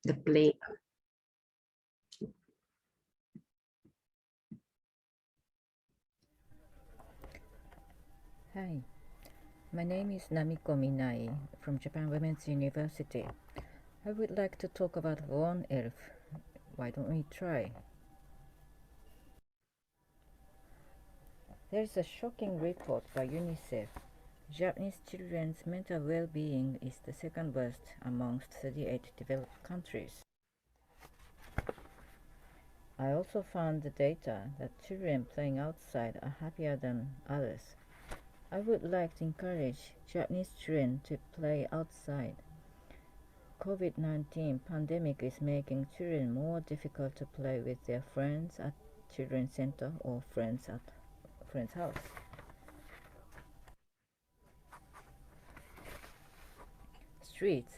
the play. Hi, my name is Namiko Minai from Japan Women's University. I would like to talk about one elf. Why don't we try? There is a shocking report by UNICEF. Japanese children's mental well-being is the second worst amongst 38 developed countries. I also found the data that children playing outside are happier than others. I would like to encourage Japanese children to play outside. COVID-19 pandemic is making children more difficult to play with their friends at children's center or friends at friend's house. Streets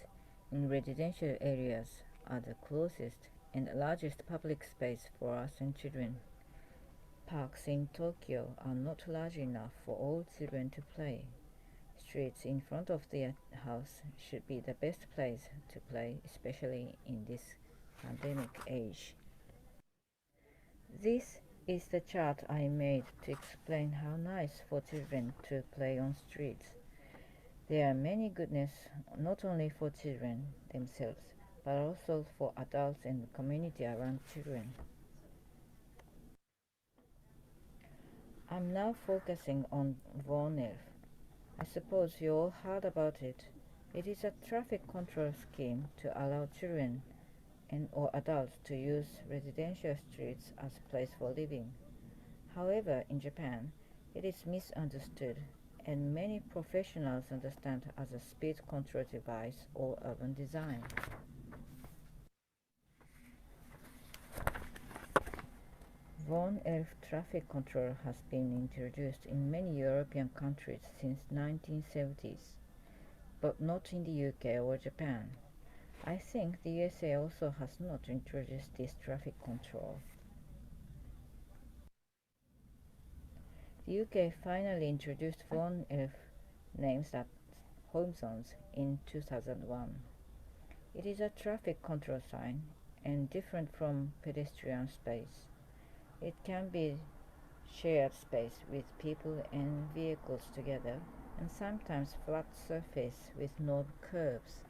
in residential areas are the closest and largest public space for us and children. Parks in Tokyo are not large enough for all children to play. Streets in front of their house should be the best place to play, especially in this pandemic age. This is the chart I made to explain how nice for children to play on streets. There are many goodness not only for children themselves, but also for adults and the community around children. I'm now focusing on Vonelf. I suppose you all heard about it. It is a traffic control scheme to allow children and or adults to use residential streets as a place for living. However, in Japan, it is misunderstood, and many professionals understand it as a speed control device or urban design. Von Elf traffic control has been introduced in many European countries since 1970s, but not in the UK or Japan. I think the USA also has not introduced this traffic control. The UK finally introduced Von Elf names as home zones in 2001. It is a traffic control sign and different from pedestrian space. It can be shared space with people and vehicles together, and sometimes flat surface with no curves.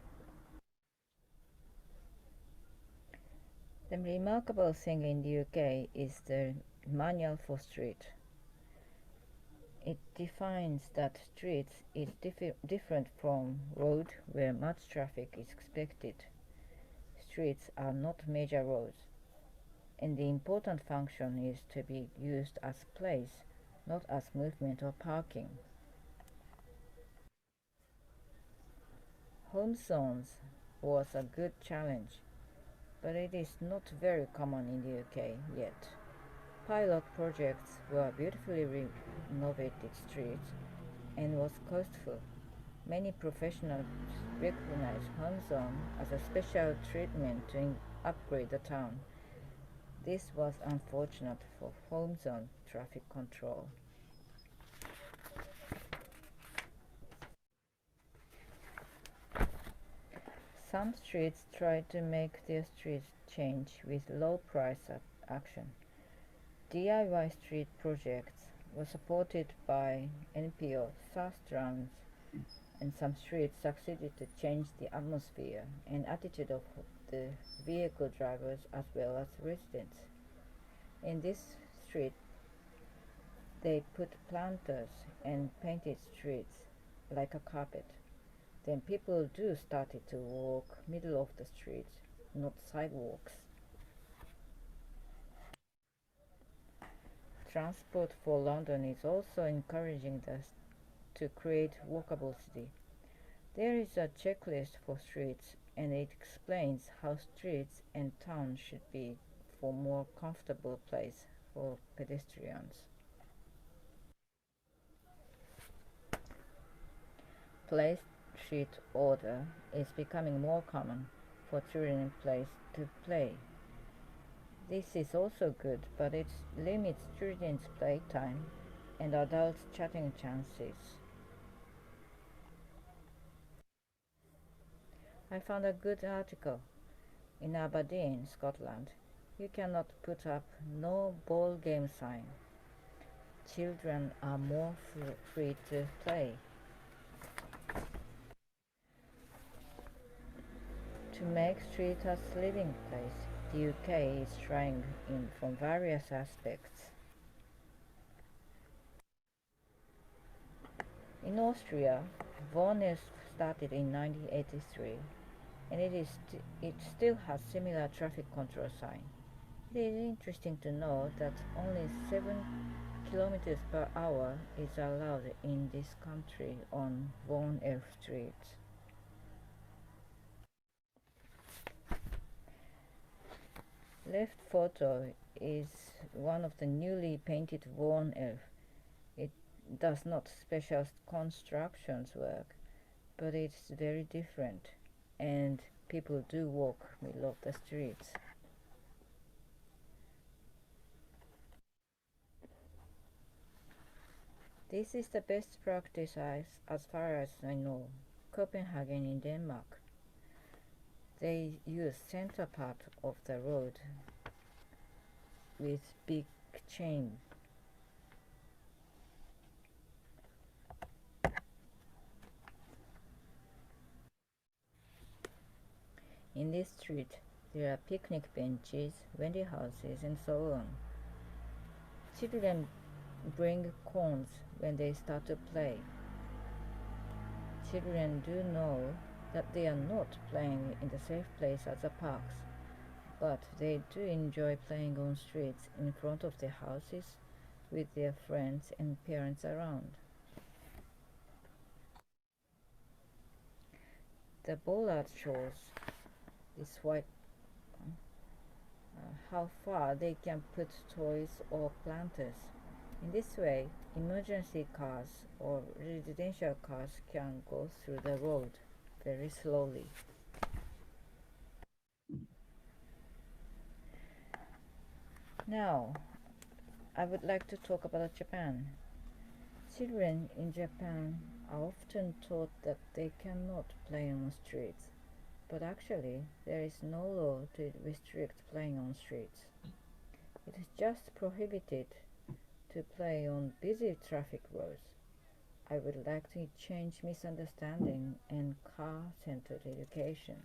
The remarkable thing in the UK is the manual for street. It defines that streets is different from road where much traffic is expected. Streets are not major roads, and the important function is to be used as place, not as movement or parking. Home zones was a good challenge, but it is not very common in the UK yet. Pilot projects were beautifully renovated streets and was costful. Many professionals recognize home zone as a special treatment to upgrade the town. This was unfortunate for home zone traffic control. Some streets tried to make their streets change with low price action. DIY street projects were supported by NPO Sustrans, and some streets succeeded to change the atmosphere and attitude of the vehicle drivers as well as residents. In this street, they put planters and painted streets like a carpet. Then people do started to walk middle of the street, not sidewalks. Transport for London is also encouraging us to create walkable city. There is a checklist for streets, and it explains how streets and towns should be for more comfortable place for pedestrians. Place sheet order is becoming more common for children in place to play. This is also good, but it limits children's playtime and adults' chatting chances. I found a good article. In Aberdeen, Scotland, you cannot put up no ball game sign. Children are more free to play. To make streets a living place, the UK is trying in from various aspects. In Austria, Warnes started in 1983, and it still has similar traffic control sign. It is interesting to know that only 7 kilometers per hour is allowed in this country on Vaughan Elf streets. Left photo is one of the newly painted Vaughan Elf. It does not special constructions work, but it's very different, and people do walk middle of the streets. This is the best practice as far as I know. Copenhagen in Denmark. They use center part of the road with big chain. In this street, there are picnic benches, vending houses, and so on. Children bring cones when they start to play. Children do know that they are not playing in the safe place as the parks, but they do enjoy playing on streets in front of their houses with their friends and parents around. The bollard shows this white how far they can put toys or planters. In this way, emergency cars or residential cars can go through the road very slowly. Now, I would like to talk about Japan. Children in Japan are often taught that they cannot play on streets, but actually there is no law to restrict playing on streets. It is just prohibited to play on busy traffic roads. I would like to change misunderstanding and car-centered education.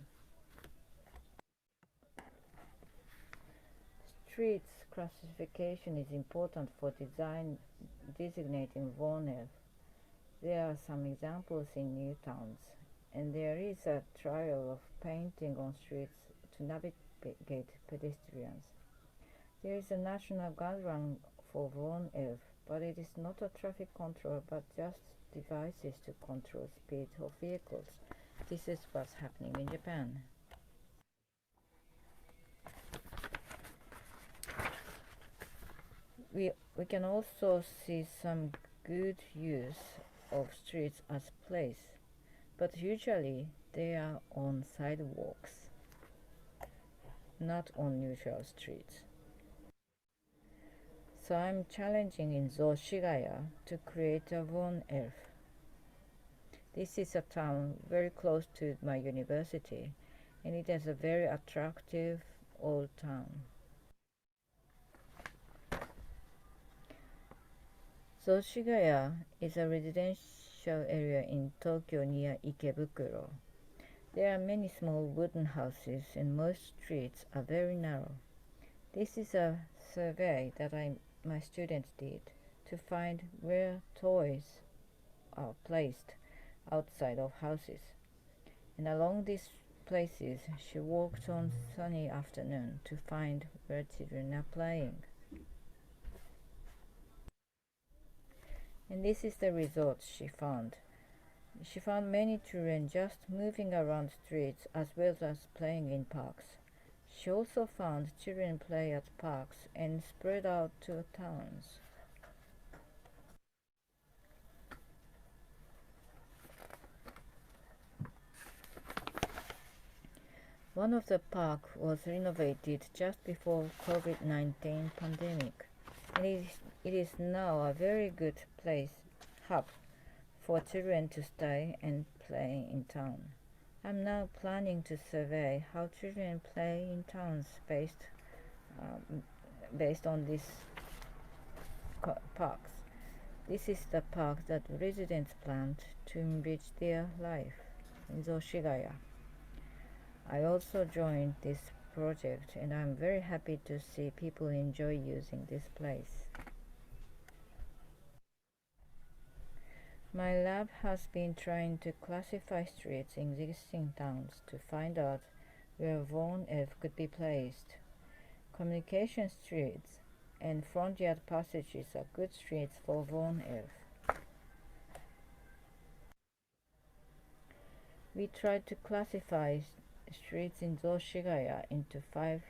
Streets classification is important for designating vulnerable. There are some examples in new towns, and there is a trial of painting on streets to navigate pedestrians. There is a national guideline for Vaughan Elf, but it is not a traffic control but just devices to control speed of vehicles. This is what's happening in Japan. We can also see some good use of streets as place, but usually they are on sidewalks, not on neutral streets. So I'm challenging in Zoshigaya to create a Vaughan Elf. This is a town very close to my university, and it is a very attractive old town. Zoshigaya is a residential area in Tokyo near Ikebukuro. There are many small wooden houses and most streets are very narrow. This is a survey that my students did to find where toys are placed outside of houses. And along these places she walked on sunny afternoon to find where children are playing. And this is the result she found. She found many children just moving around streets as well as playing in parks. She also found children play at parks and spread out to towns. One of the parks was renovated just before COVID-19 pandemic, and it is now a very good hub for children to stay and play in town. I'm now planning to survey how children play in towns based on these parks. This is the park that residents planned to enrich their life in Zoshigaya. I also joined this project and I'm very happy to see people enjoy using this place. My lab has been trying to classify streets in existing towns to find out where Vaughan F could be placed. Communication streets and front yard passages are good streets for Vaughan F. We tried to classify streets in Zoshigaya into 5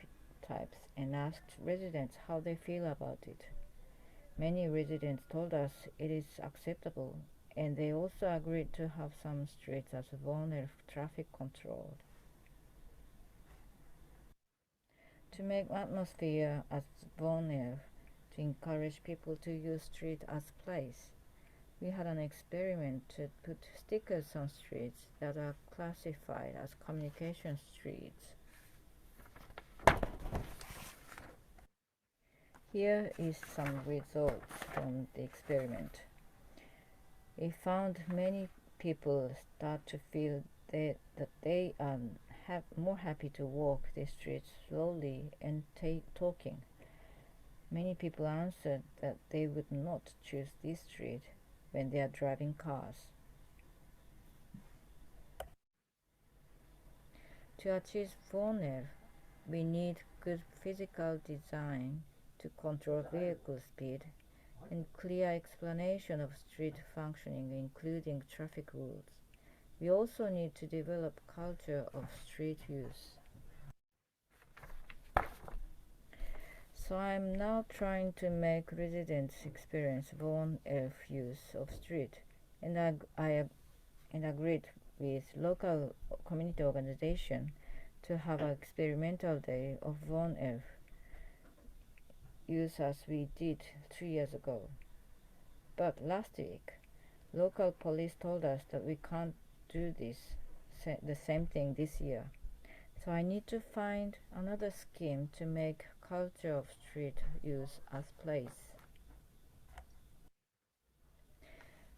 types and asked residents how they feel about it. Many residents told us it is acceptable, and they also agreed to have some streets as Vaughan traffic controlled. To make atmosphere as Vaughan to encourage people to use street as place, we had an experiment to put stickers on streets that are classified as communication streets. Here is some results from the experiment. We found many people start to feel that they are more happy to walk the streets slowly and talking. Many people answered that they would not choose this street when they are driving cars. To achieve Vaughan, we need good physical design to control vehicle speed and clear explanation of street functioning, including traffic rules. We also need to develop culture of street use. So I'm now trying to make residents experience Vaughan use of street, and I agreed with local community organization to have an experimental day of Vaughan use as we did 3 years ago. But last week, local police told us that we can't do the same thing this year. So I need to find another scheme to make culture of street use as place.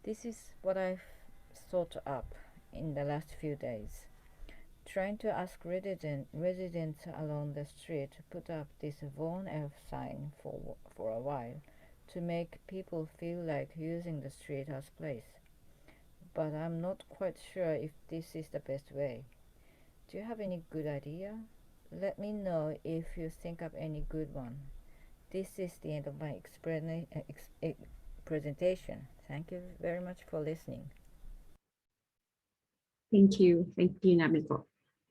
This is what I've thought up in the last few days. Trying to ask residents along the street to put up this Vaughan sign for a while to make people feel like using the street as place. But I'm not quite sure if this is the best way. Do you have any good idea? Let me know if you think of any good one. This is the end of my presentation. Thank you very much for listening. Thank you, Namiko.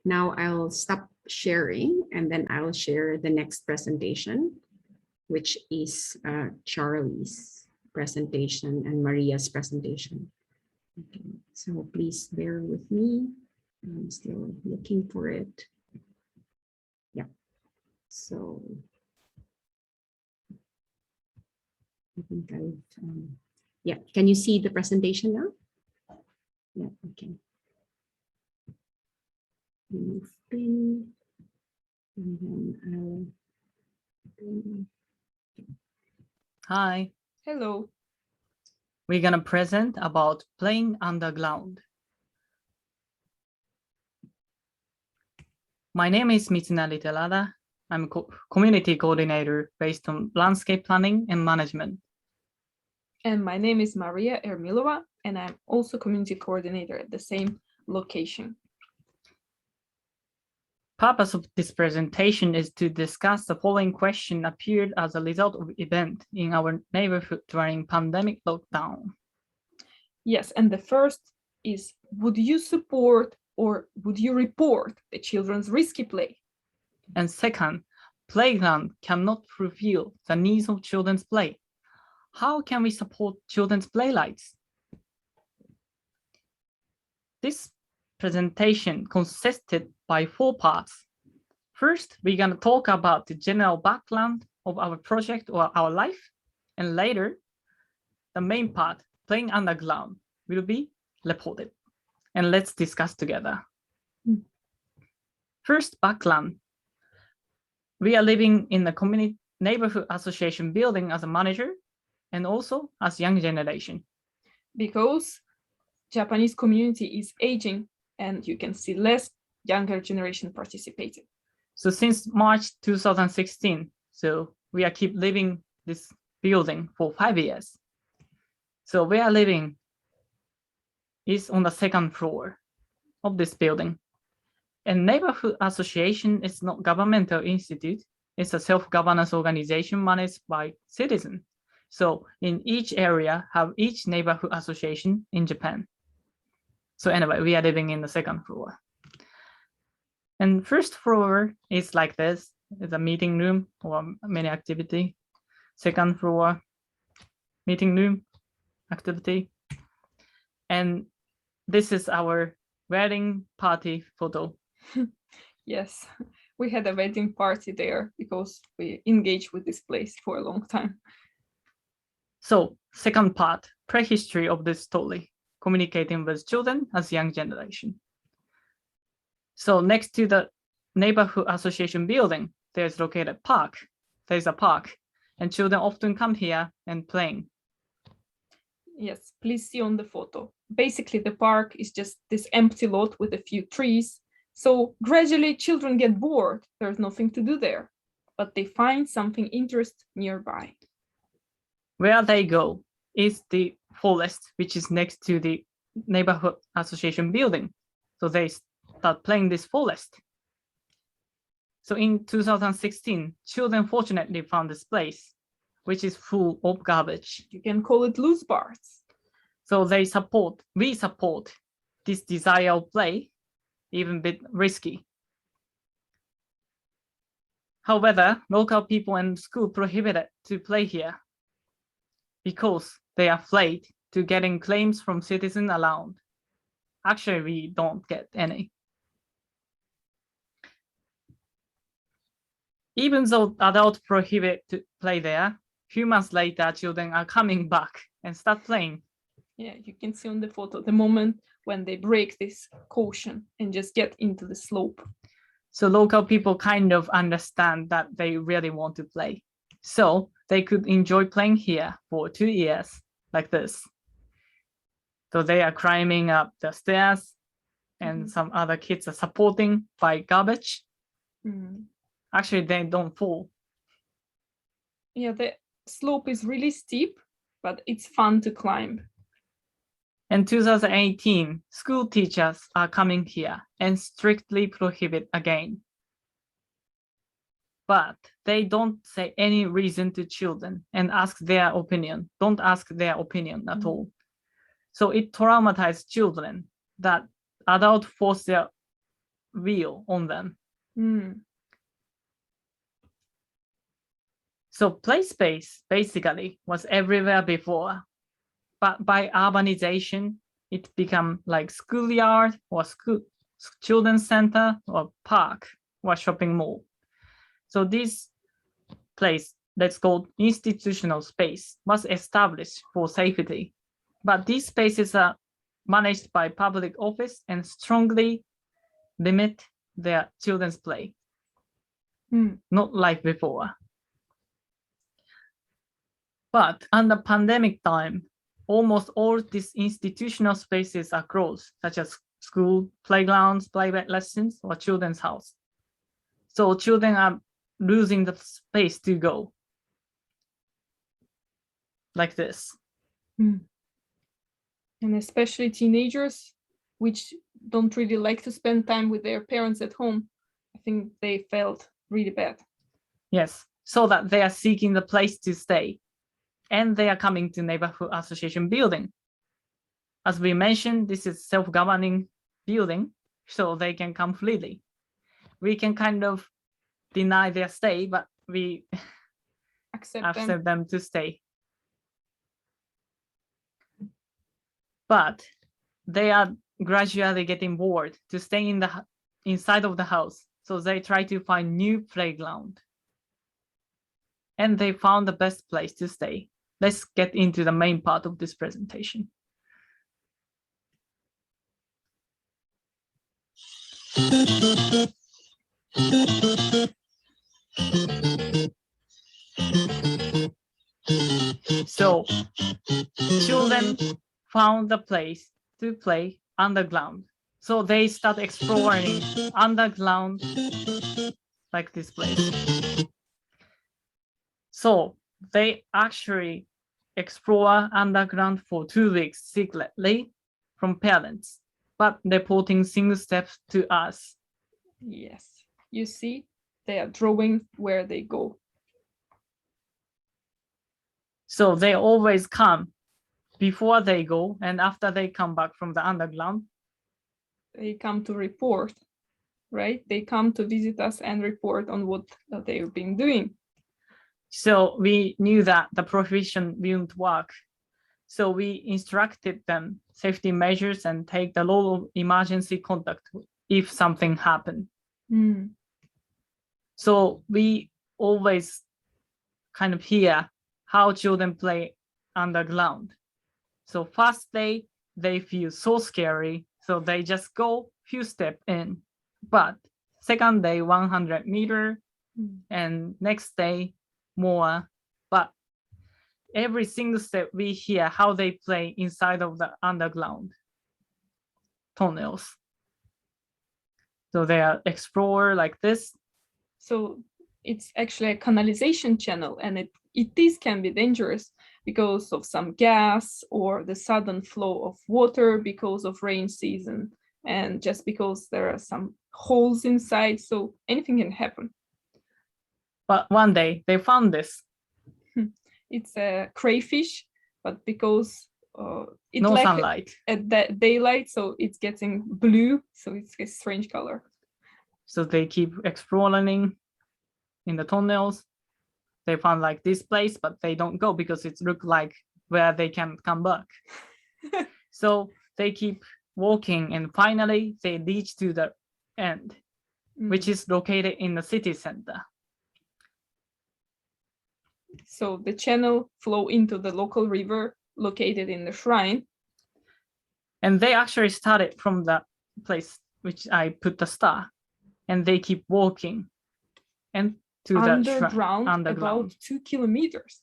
Now I'll stop sharing and then I'll share the next presentation, which is Charlie's presentation and Maria's presentation. Okay, so please bear with me. I'm still looking for it. Yeah, so I think yeah, can you see the presentation now? Yeah, okay. Remove pin, and then Hi. Hello. We're gonna present about playing underground. My name is Mitsunari Terada. I'm a community coordinator based on landscape planning and management. And my name is Maria Ermilova, and I'm also community coordinator at the same location. Purpose of this presentation is to discuss the following question appeared as a result of event in our neighborhood during pandemic lockdown. Yes, and the first is, would you support or would you report the children's risky play? And second, playground cannot fulfill the needs of children's play. How can we support children's playlights? This presentation consisted by 4 parts. First, we're going to talk about the general background of our project or our life, and later, the main part, playing underground, will be reported. And let's discuss together. First, background. We are living in the community neighborhood association building as a manager and also as young generation. Because Japanese community is aging and you can see less younger generation participating. So since March 2016, so we are keep living this building for 5 years. So we are living is on the second floor of this building. And neighborhood association is not governmental institute. It's a self-governance organization managed by citizens. So in each area have each neighborhood association in Japan. So anyway, we are living in the second floor. And first floor is like this. It's a meeting room or many activity. Second floor, meeting room, activity. And this is our wedding party photo. Yes, we had a wedding party there because we engaged with this place for a long time. So second part, prehistory of this story, communicating with children as young generation. So next to the neighborhood association building, there's located park. There's a park and children often come here and playing. Yes, please see on the photo. Basically, the park is just this empty lot with a few trees. So gradually children get bored. There's nothing to do there, but they find something interesting nearby. Where they go is the forest, which is next to the neighborhood association building. So they start playing this forest. So in 2016, children fortunately found this place, which is full of garbage. You can call it loose bars. So we support this desire of play, even a bit risky. However, local people and school prohibited to play here because they are afraid to getting claims from citizens around. Actually, we don't get any. Even though adults prohibit to play there, few months later, children are coming back and start playing. Yeah, you can see on the photo the moment when they break this caution and just get into the slope. So local people kind of understand that they really want to play. So they could enjoy playing here for 2 years like this. So they are climbing up the stairs and some other kids are supporting by garbage. Actually, they don't fall. Yeah, the slope is really steep, but it's fun to climb. In 2018, school teachers are coming here and strictly prohibit again. But they don't say any reason to children and ask their opinion. Don't ask their opinion at all. So it traumatized children that adults force their will on them. So play space basically was everywhere before. But by urbanization, it became like schoolyard or school, children's center or park or shopping mall. So this place, that's called institutional space, was established for safety. But these spaces are managed by public office and strongly limit their children's play. Not like before. But under pandemic time, almost all these institutional spaces are closed, such as school, playgrounds, private lessons, or children's house. So children are losing the space to go. Like this. And especially teenagers, which don't really like to spend time with their parents at home. I think they felt really bad. Yes, so that they are seeking the place to stay. And they are coming to neighborhood association building. As we mentioned, this is self-governing building, so they can come freely. We can kind of deny their stay, but we accept them to stay. But they are gradually getting bored to stay in the inside of the house, so they try to find new playground. And they found the best place to stay. Let's get into the main part of this presentation. So children found a place to play underground. So they start exploring underground like this place. So they actually explore underground for 2 weeks secretly from parents, but reporting single steps to us. Yes, you see, they are drawing where they go. So they always come before they go and after they come back from the underground. They come to report, right? They come to visit us and report on what they've been doing. So we knew that the prohibition wouldn't work. So we instructed them safety measures and take the role of emergency contact if something happened. Mm. So we always kind of hear how children play underground. So first day, they feel so scary. So they just go few steps in. But second day, 100 meter, and next day, more. But every single step we hear how they play inside of the underground tunnels. So they are explore like this. So it's actually a canalization channel, and it can be dangerous because of some gas or the sudden flow of water because of rain season, and just because there are some holes inside, so anything can happen. But one day they found this. It's a crayfish, but because it No like sunlight. at that daylight, so it's getting blue, so it's a strange color. So they keep exploring in the tunnels. They found like this place, but they don't go because it looked like where they can come back. So they keep walking and finally they reach to the end, which is located in the city center. So the channel flow into the local river located in the shrine. And they actually started from the place which I put the star, and they keep walking and to the shrine underground about 2 kilometers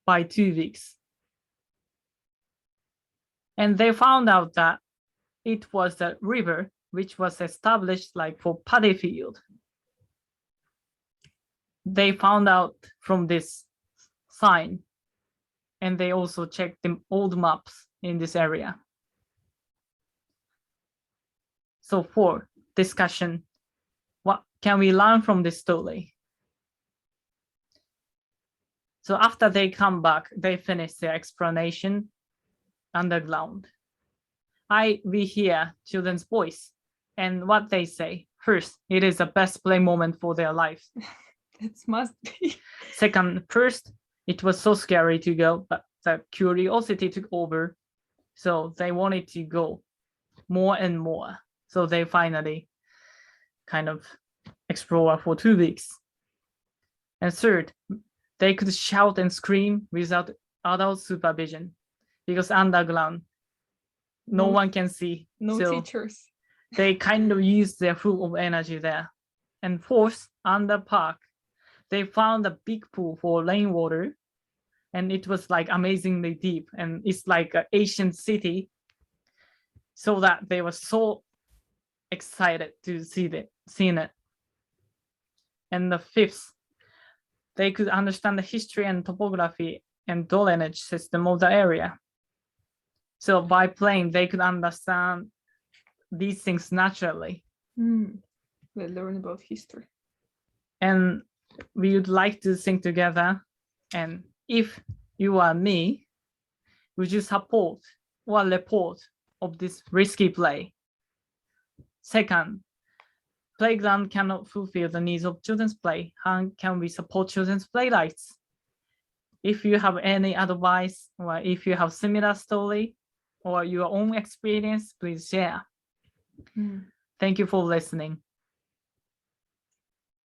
by 2 weeks. And they found out that it was the river which was established like for paddy field. They found out from this sign, and they also checked the old maps in this area. So for discussion, what can we learn from this story? So after they come back, they finish their explanation underground. We hear children's voice and what they say. First, it is the best play moment for their lives. It must be. Second, first, it was so scary to go, but the curiosity took over. So they wanted to go more and more. So they finally kind of explore for 2 weeks. And third, they could shout and scream without adult supervision because underground, no one can see. No so teachers. They kind of use their full of energy there. And fourth, under park, they found a big pool for rainwater, and it was like amazingly deep, and it's like an ancient city, so that they were so excited to seeing it. And the fifth, they could understand the history and topography and drainage system of the area. So by playing, they could understand these things naturally. They learn about history. And we would like to think together. And if you are me, would you support or report of this risky play? Second, playground cannot fulfill the needs of children's play. How can we support children's play rights? If you have any advice, or if you have similar story or your own experience, please share. Thank you for listening.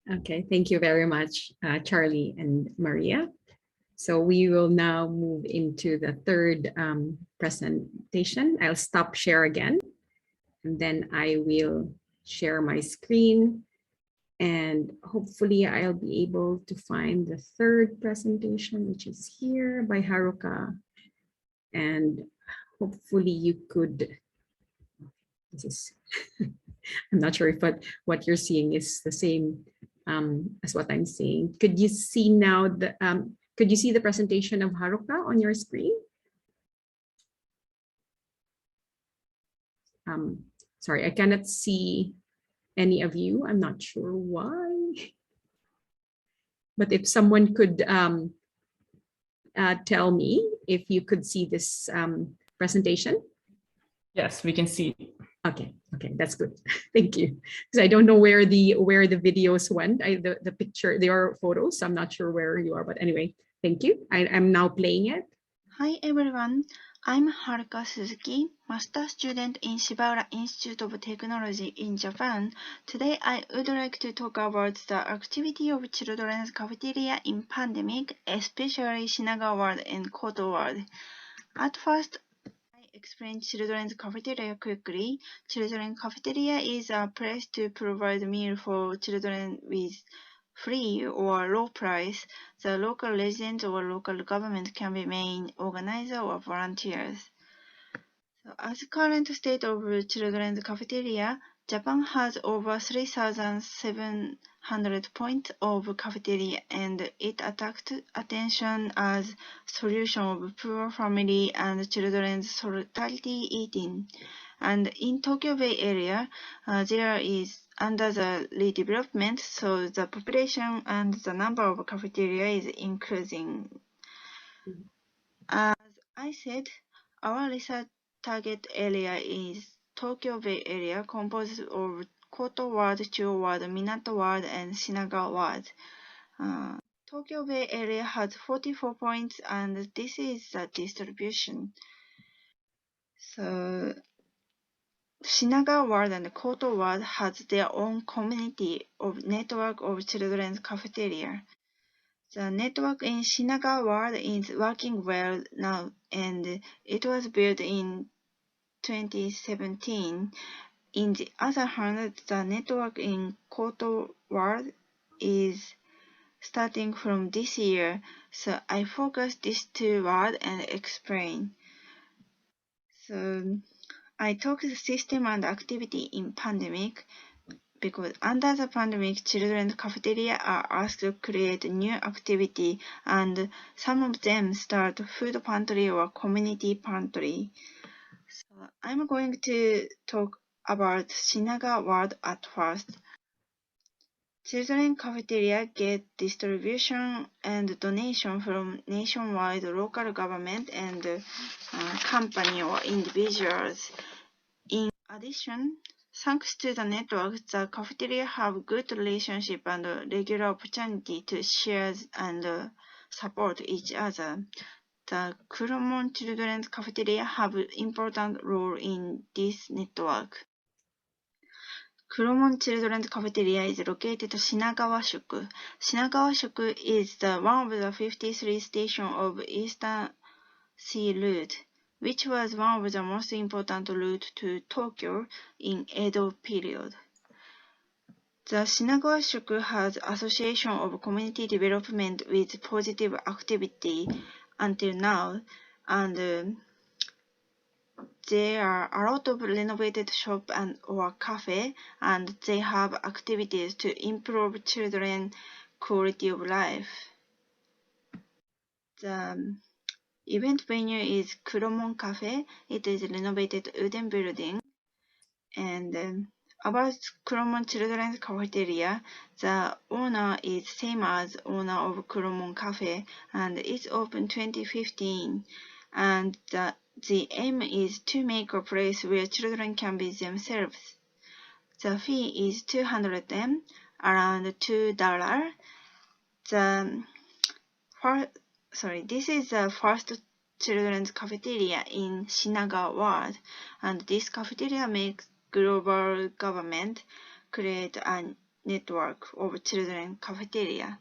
Okay, thank you very much, Charlie and Maria. So we will now move into the third presentation. I'll stop share again, and then I will share my screen And hopefully I'll be able to find the third presentation, which is here by Haruka. And hopefully you could, this is, I'm not sure if what you're seeing is the same as what I'm seeing. Could you see now could you see the presentation of Haruka on your screen? Sorry, I cannot see any of you. I'm not sure why. But if someone could tell me if you could see this presentation. Yes, we can see. Okay, that's good. Thank you. Because I don't know where the videos went. The picture, they are photos, so I'm not sure where you are. But anyway, thank you. I'm now playing it. Hi everyone, I'm Haruka Suzuki, master student in Shibaura Institute of Technology in Japan. Today I would like to talk about the activity of children's cafeteria in pandemic, especially Shinagawa Ward and Koto Ward. At first, I explain children's cafeteria quickly. Children's cafeteria is a place to provide meal for children with free or low price. The local residents or local government can be main organizer or volunteers. So as current state of children's cafeteria, Japan has over 3,700 points of cafeteria, and it attracts attention as solution of poor family and children's solidarity eating. And in Tokyo Bay Area, there is under the redevelopment, so the population and the number of cafeteria is increasing. As I said, our research target area is Tokyo Bay Area, composed of Koto Ward, Chuo Ward, Minato Ward, and Shinagawa Ward. Tokyo Bay Area has 44 points, and this is the distribution. So Shinagawa Ward and Koto Ward has their own community of network of children's cafeteria. The network in Shinagawa Ward is working well now, and it was built in 2017. In the other hand, the network in Koto Ward is starting from this year, so I focus these two words and explain. So I talk the system and activity in pandemic because under the pandemic, children's cafeteria are asked to create new activity, and some of them start food pantry or community pantry. So I'm going to talk about Shinagawa Ward at first. Children's cafeteria get distribution and donation from nationwide local government and company or individuals. In addition, thanks to the network, the cafeteria have good relationship and regular opportunity to share and support each other. The Kuromon Children's Cafeteria have important role in this network. Kuromon Children's Cafeteria is located in Shinagawa-shuku. Shinagawa-shuku is one of the 53 stations of Eastern Sea Route, which was one of the most important routes to Tokyo in Edo period. The Shinagawa-shuku has association of community development with positive activity until now, and there are a lot of renovated shop or cafe, and they have activities to improve children's quality of life. The event venue is Kuromon Cafe. It is a renovated wooden building. And about Kuromon Children's Cafeteria, the owner is same as owner of Kuromon Cafe, and it's open 2015. And the aim is to make a place where children can be themselves. The fee is 200 yen, around $2. This is the first children's cafeteria in Shinagawa Ward, and this cafeteria makes global government create a network of children's cafeteria.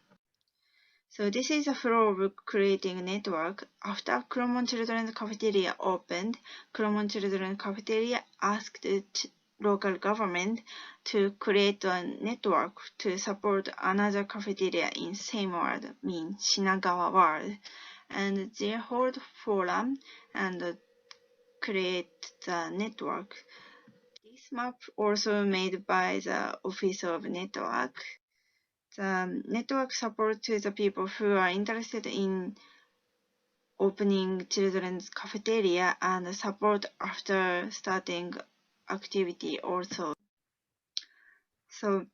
So this is the flow of creating a network. After Kuromon Children's Cafeteria opened, Kuromon Children's Cafeteria asked local government to create a network to support another cafeteria in same ward, mean Shinagawa ward, and they hold forum and create the network. This map also made by the Office of Network. The network support to the people who are interested in opening children's cafeteria and support after starting activity also. So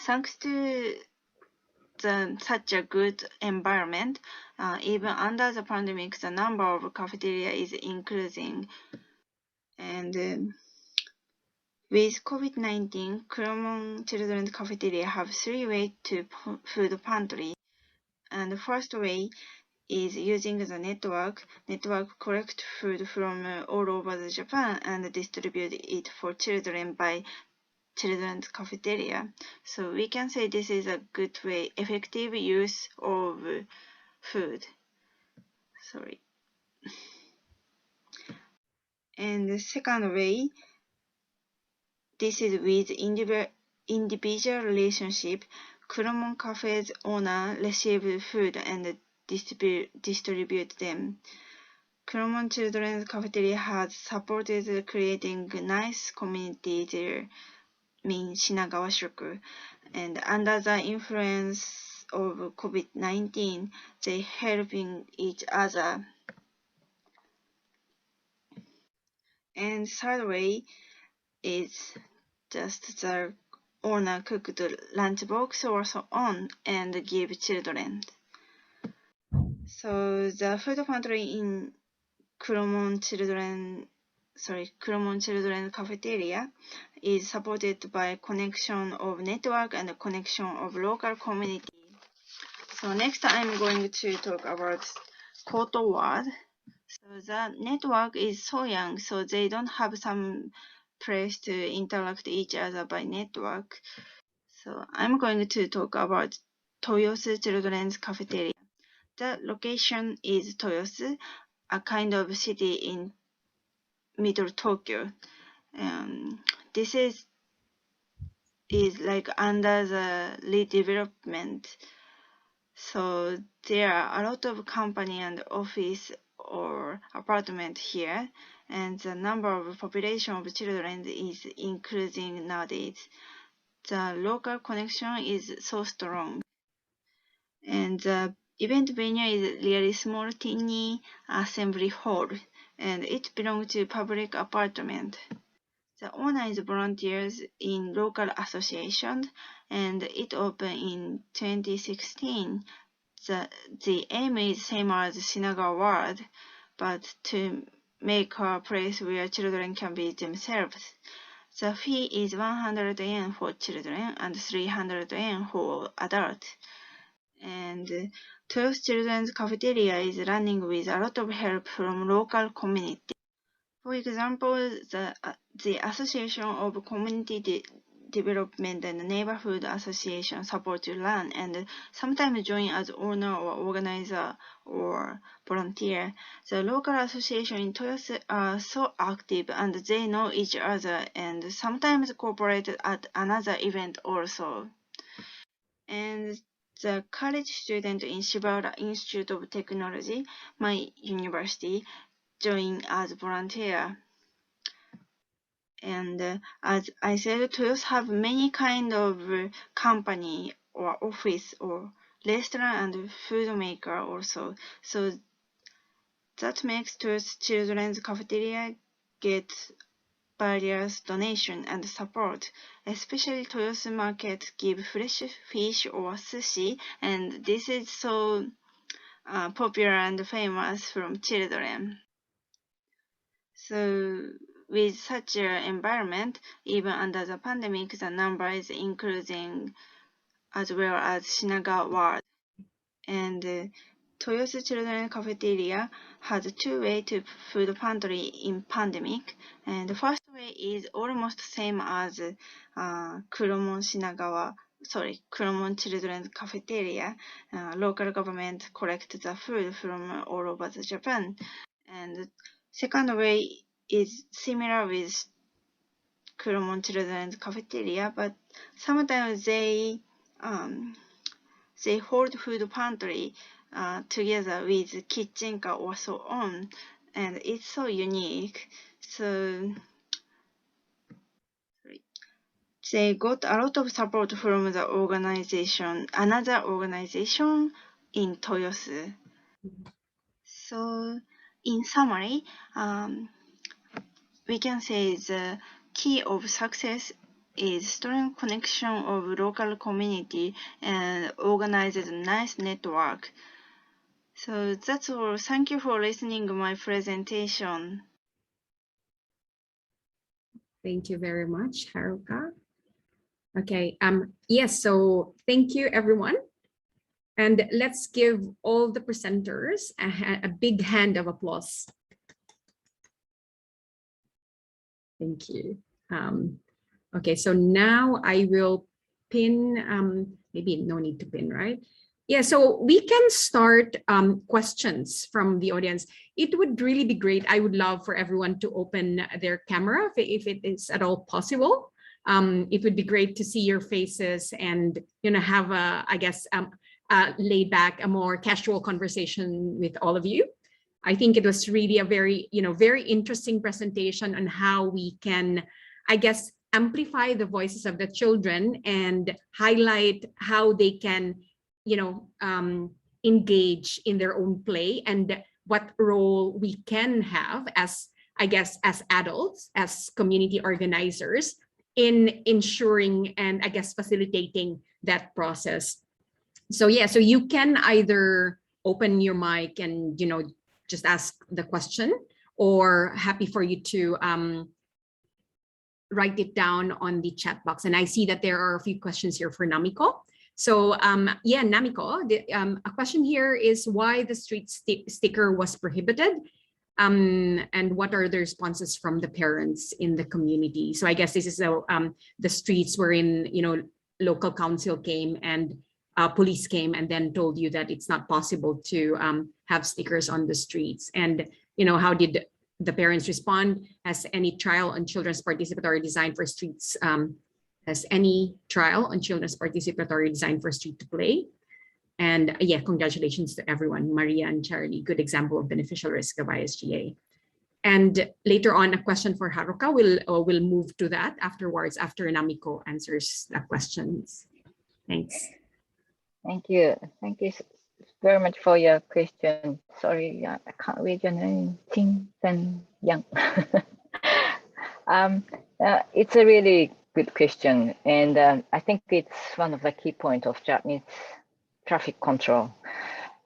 thanks to such a good environment, even under the pandemic, the number of cafeteria is increasing. And with COVID-19, Kuromon Children's Cafeteria have 3 ways to food pantry. And the first way is using the network collect food from all over the Japan and distribute it for children by children's cafeteria. So we can say this is a good way, effective use of food. Sorry. And the second way, this is with individual relationship. Kuromon Cafe's owner receive food and distribute them. Kuromon Children's Cafeteria has supported creating nice community there, mean Shinagawa Shuku, and under the influence of COVID-19, they helping each other. And third way is just the owner cooked lunchbox or so on and give children. So the food pantry in Kuromon Children Cafeteria is supported by connection of network and connection of local community. So next I'm going to talk about Koto Ward. So the network is so young, so they don't have some place to interact each other by network. So I'm going to talk about Toyosu Children's Cafeteria. The location is Toyosu, a kind of city in middle Tokyo. This is like under the redevelopment. So there are a lot of company and office or apartment here, and the number of population of children is increasing nowadays. The local connection is so strong. And the event venue is really small, tiny assembly hall, and it belongs to public apartment. The owner is volunteers in local association, and it opened in 2016. The aim is same as Shinagawa Ward, but to make a place where children can be themselves. The fee is 100 yen for children and 300 yen for adults. And Toyosu Children's Cafeteria is running with a lot of help from local community. For example, the Association of Community Development and Neighborhood Association support to run and sometimes join as owner or organizer or volunteer. The local association in Toyosu are so active and they know each other and sometimes cooperate at another event also. And the college student in Shibaura Institute of Technology, my university, joined as volunteer. And as I said, Toyosu have many kind of company or office or restaurant and food maker also. So that makes Toyosu Children's Cafeteria get various donation and support. Especially Toyosu Market give fresh fish or sushi, and this is so popular and famous from children. So with such an environment, even under the pandemic, the number is increasing as well as Shinagawa Ward. And Toyosu Children's Cafeteria has 2 ways to food pantry in pandemic. And the first way is almost same as Kuromon Children's Cafeteria. Local government collect the food from all over the Japan. And second way is similar with Kuromon Children's Cafeteria, but sometimes they hold food pantry together with kitchen or so on, and it's so unique. So they got a lot of support from the organization, another organization in Toyosu. So in summary, we can say the key of success is strong connection of local community and organized nice network. So that's all. Thank you for listening to my presentation. Thank you very much, Haruka. Okay, yes, so thank you everyone. And let's give all the presenters a big hand of applause. Thank you. Okay, so now I will pin, maybe no need to pin, right? Yeah, so we can start questions from the audience. It would really be great. I would love for everyone to open their camera if it is at all possible. It would be great to see your faces and, you know, have a, I guess, laid back, a more casual conversation with all of you. I think it was really a very, you know, very interesting presentation on how we can, I guess, amplify the voices of the children and highlight how they can, you know, engage in their own play and what role we can have as, I guess, as adults, as community organizers in ensuring and, I guess, facilitating that process. So yeah, so you can either open your mic and, you know, just ask the question, or happy for you to write it down on the chat box. And I see that there are a few questions here for Namiko. So yeah, Namiko, a question here is why the street sticker was prohibited, and what are the responses from the parents in the community? So I guess this is the streets wherein, you know, local council came and police came and then told you that it's not possible to have stickers on the streets. And, you know, how did the parents respond? Has any trial on children's participatory design for streets, has any trial on children's participatory design for street to play? And yeah, congratulations to everyone, Maria and Charlie, good example of beneficial risk of ISGA. And later on, a question for Haruka, we'll move to that afterwards, after Namiko answers the questions. Thanks. Thank you. Thank you very much for your question. Sorry, I can't read your name. Ting Fen Yang. It's a really good question, and I think it's one of the key points of Japanese traffic control.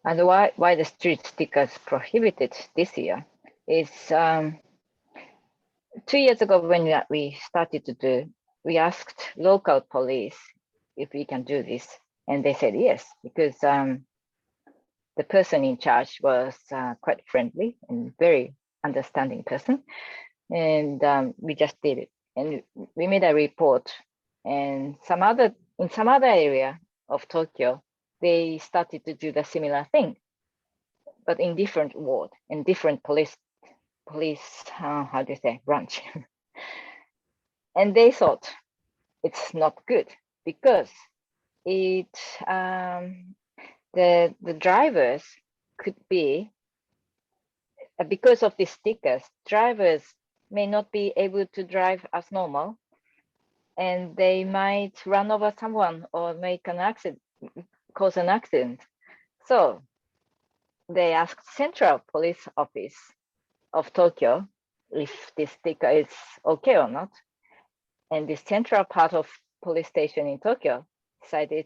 And why the street stickers prohibited this year is 2 years ago when we started to do, we asked local police if we can do this. And they said yes, because the person in charge was quite friendly and very understanding person. And we just did it. And we made a report. And in some other area of Tokyo, they started to do the similar thing, but in different ward and different police, how do you say, branch. And they thought it's not good because it the drivers could be, because of these stickers, drivers may not be able to drive as normal, and they might run over someone or make an accident, cause an accident. So they asked Central Police Office of Tokyo if this sticker is okay or not, and the central part of police station in Tokyo decided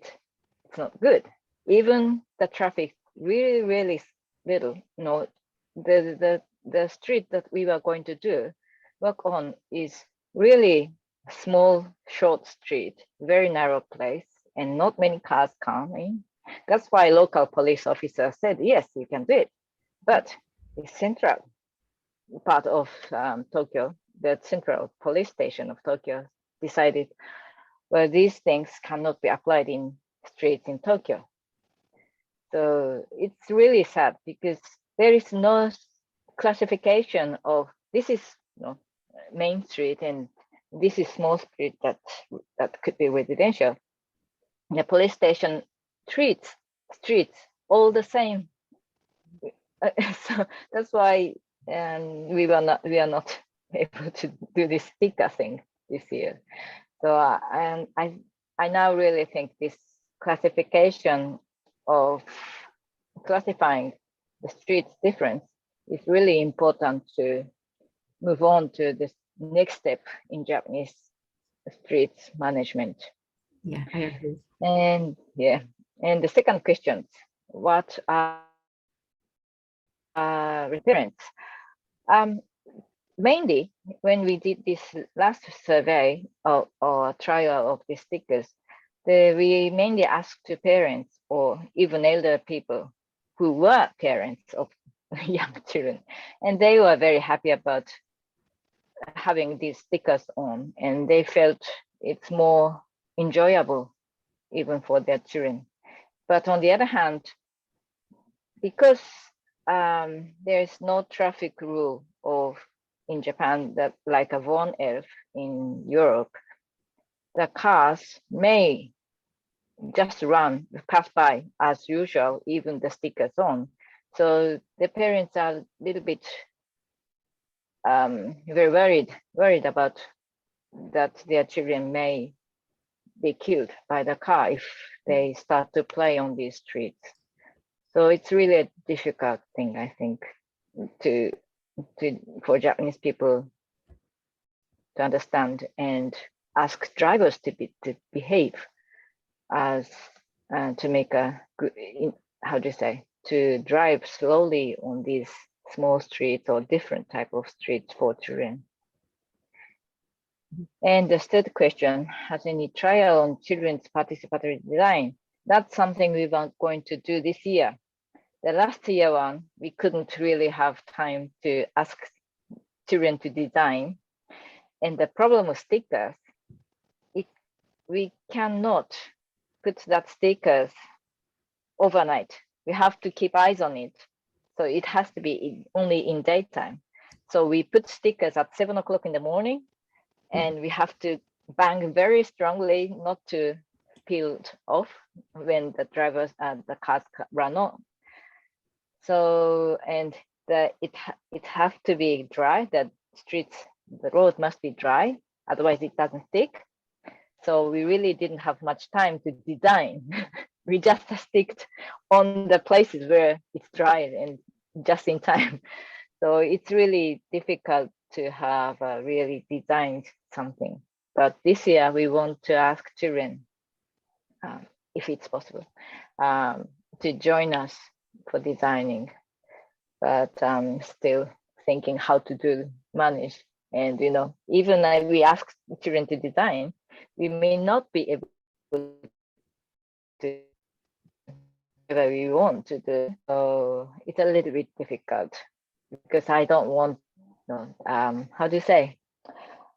it's not good. Even the traffic really, really little. You know, the street that we were going to do work on is really small, short street, very narrow place, and not many cars coming. That's why local police officer said, yes, you can do it. But the central part of Tokyo, the central police station of Tokyo decided, well, these things cannot be applied in streets in Tokyo. So it's really sad because there is no classification of this is, you know, main street and this is small street that could be residential. The police station streets all the same. So that's why we are not able to do this sticker thing this year. So and I now really think this classification of classifying the streets difference is really important to move on to this next step in Japanese streets management. Yeah, I agree. And and the second question, what are reference? Mainly when we did this last survey or trial of the stickers, we mainly asked to parents or even elder people who were parents of young children, and they were very happy about having these stickers on, and they felt it's more enjoyable even for their children. But on the other hand, because there is no traffic rule in Japan that like a 1F in Europe, the cars may just pass by as usual, even the stickers on. So the parents are a little bit very worried about that their children may be killed by the car if they start to play on these streets. So it's really a difficult thing, I think, for Japanese people to understand and ask drivers to behave as to make a good, to drive slowly on these small streets or different type of streets for children. And the third question, has any trial on children's participatory design? That's something we were going to do this year. The last year one, we couldn't really have time to ask children to design. And the problem with stickers, we cannot put that stickers overnight. We have to keep eyes on it. So it has to be only in daytime. So we put stickers at 7 o'clock in the morning, and we have to bang very strongly not to peel off when the cars run on. So, and it has to be dry, the road must be dry, otherwise it doesn't stick. So we really didn't have much time to design. We just sticked on the places where it's dry and just in time. So it's really difficult to have really designed something. But this year we want to ask children, if it's possible, to join us for designing. But I'm still thinking how to manage. And even we ask children to design, we may not be able to whatever we want to do. So it's a little bit difficult because I don't want, how do you say?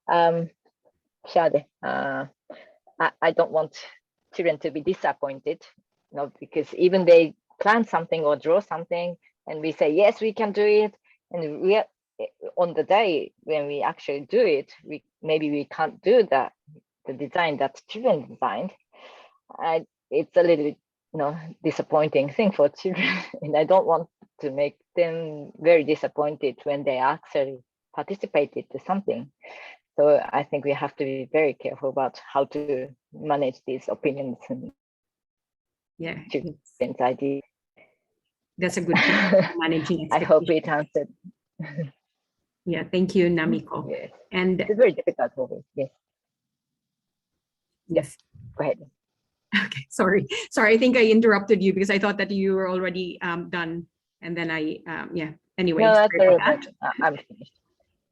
I don't want children to be disappointed, because even they plan something or draw something and we say, yes, we can do it. And we are, on the day when we actually do it, maybe we can't do the design that children designed. It's a little bit disappointing thing for children. And I don't want to make them very disappointed when they actually participated to something. So I think we have to be very careful about how to manage these opinions and children's ideas. That's a good thing, managing. I hope it answered. Yeah, thank you, Namiko. Yes. And it's very difficult for me. Yes. Yes. Go ahead. Okay, sorry. I think I interrupted you because I thought that you were already done, and then Anyway, no, that's very much. I'm finished.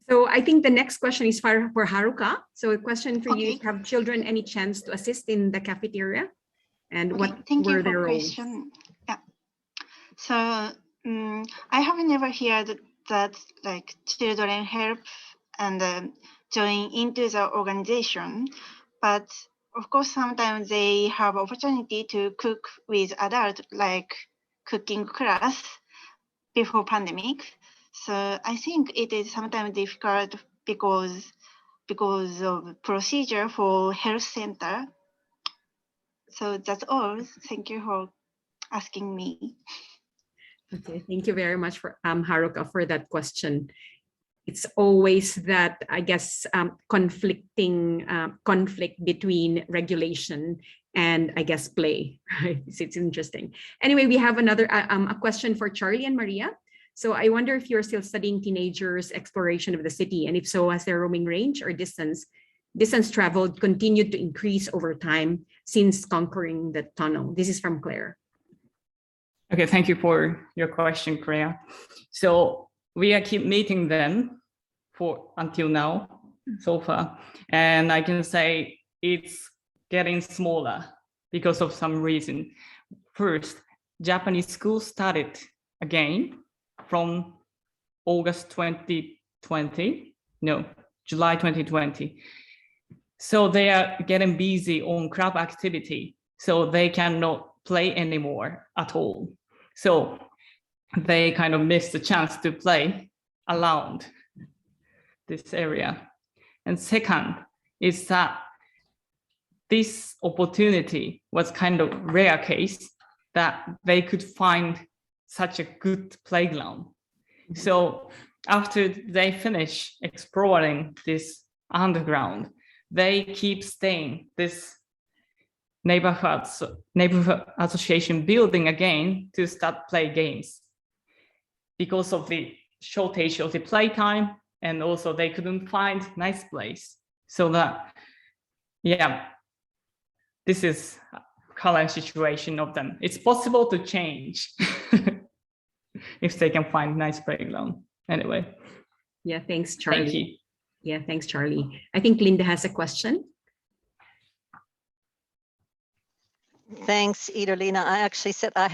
So I think the next question is for Haruka. So a question for you: have children any chance to assist in the cafeteria, and what were their roles? Yeah. So I have never heard that like children help and join into the organization, but of course sometimes they have opportunity to cook with adults, like cooking class before pandemic. So I think it is sometimes difficult because because of procedure for health center. So that's all. Thank you for asking me. Okay, thank you very much for Haruka for that question. It's always that, I guess, conflicting conflict between regulation and, I guess, play, right? It's interesting. Anyway, we have another a question for Charlie and Maria. So I wonder if you're still studying teenagers' exploration of the city, and if so, has their roaming range or distance traveled continued to increase over time since conquering the tunnel? This is from Claire. Okay, thank you for your question, Claire. So we are keep meeting them for until now, so far. And I can say it's getting smaller because of some reason. First, Japanese schools started again from August 2020, no, July 2020. So they are getting busy on club activity, so they cannot play anymore at all. So they kind of missed the chance to play around this area. And second is that this opportunity was kind of rare case that they could find such a good playground. So after they finish exploring this underground, they keep staying this neighborhood association building again to start play games because of the shortage of the playtime, and also they couldn't find nice place. So that, yeah, this is current situation of them. It's possible to change if they can find nice playground. Anyway. Yeah, thanks, Charlie. Thank you. Yeah, thanks, Charlie. I think Linda has a question. Thanks, Idolina. I actually said I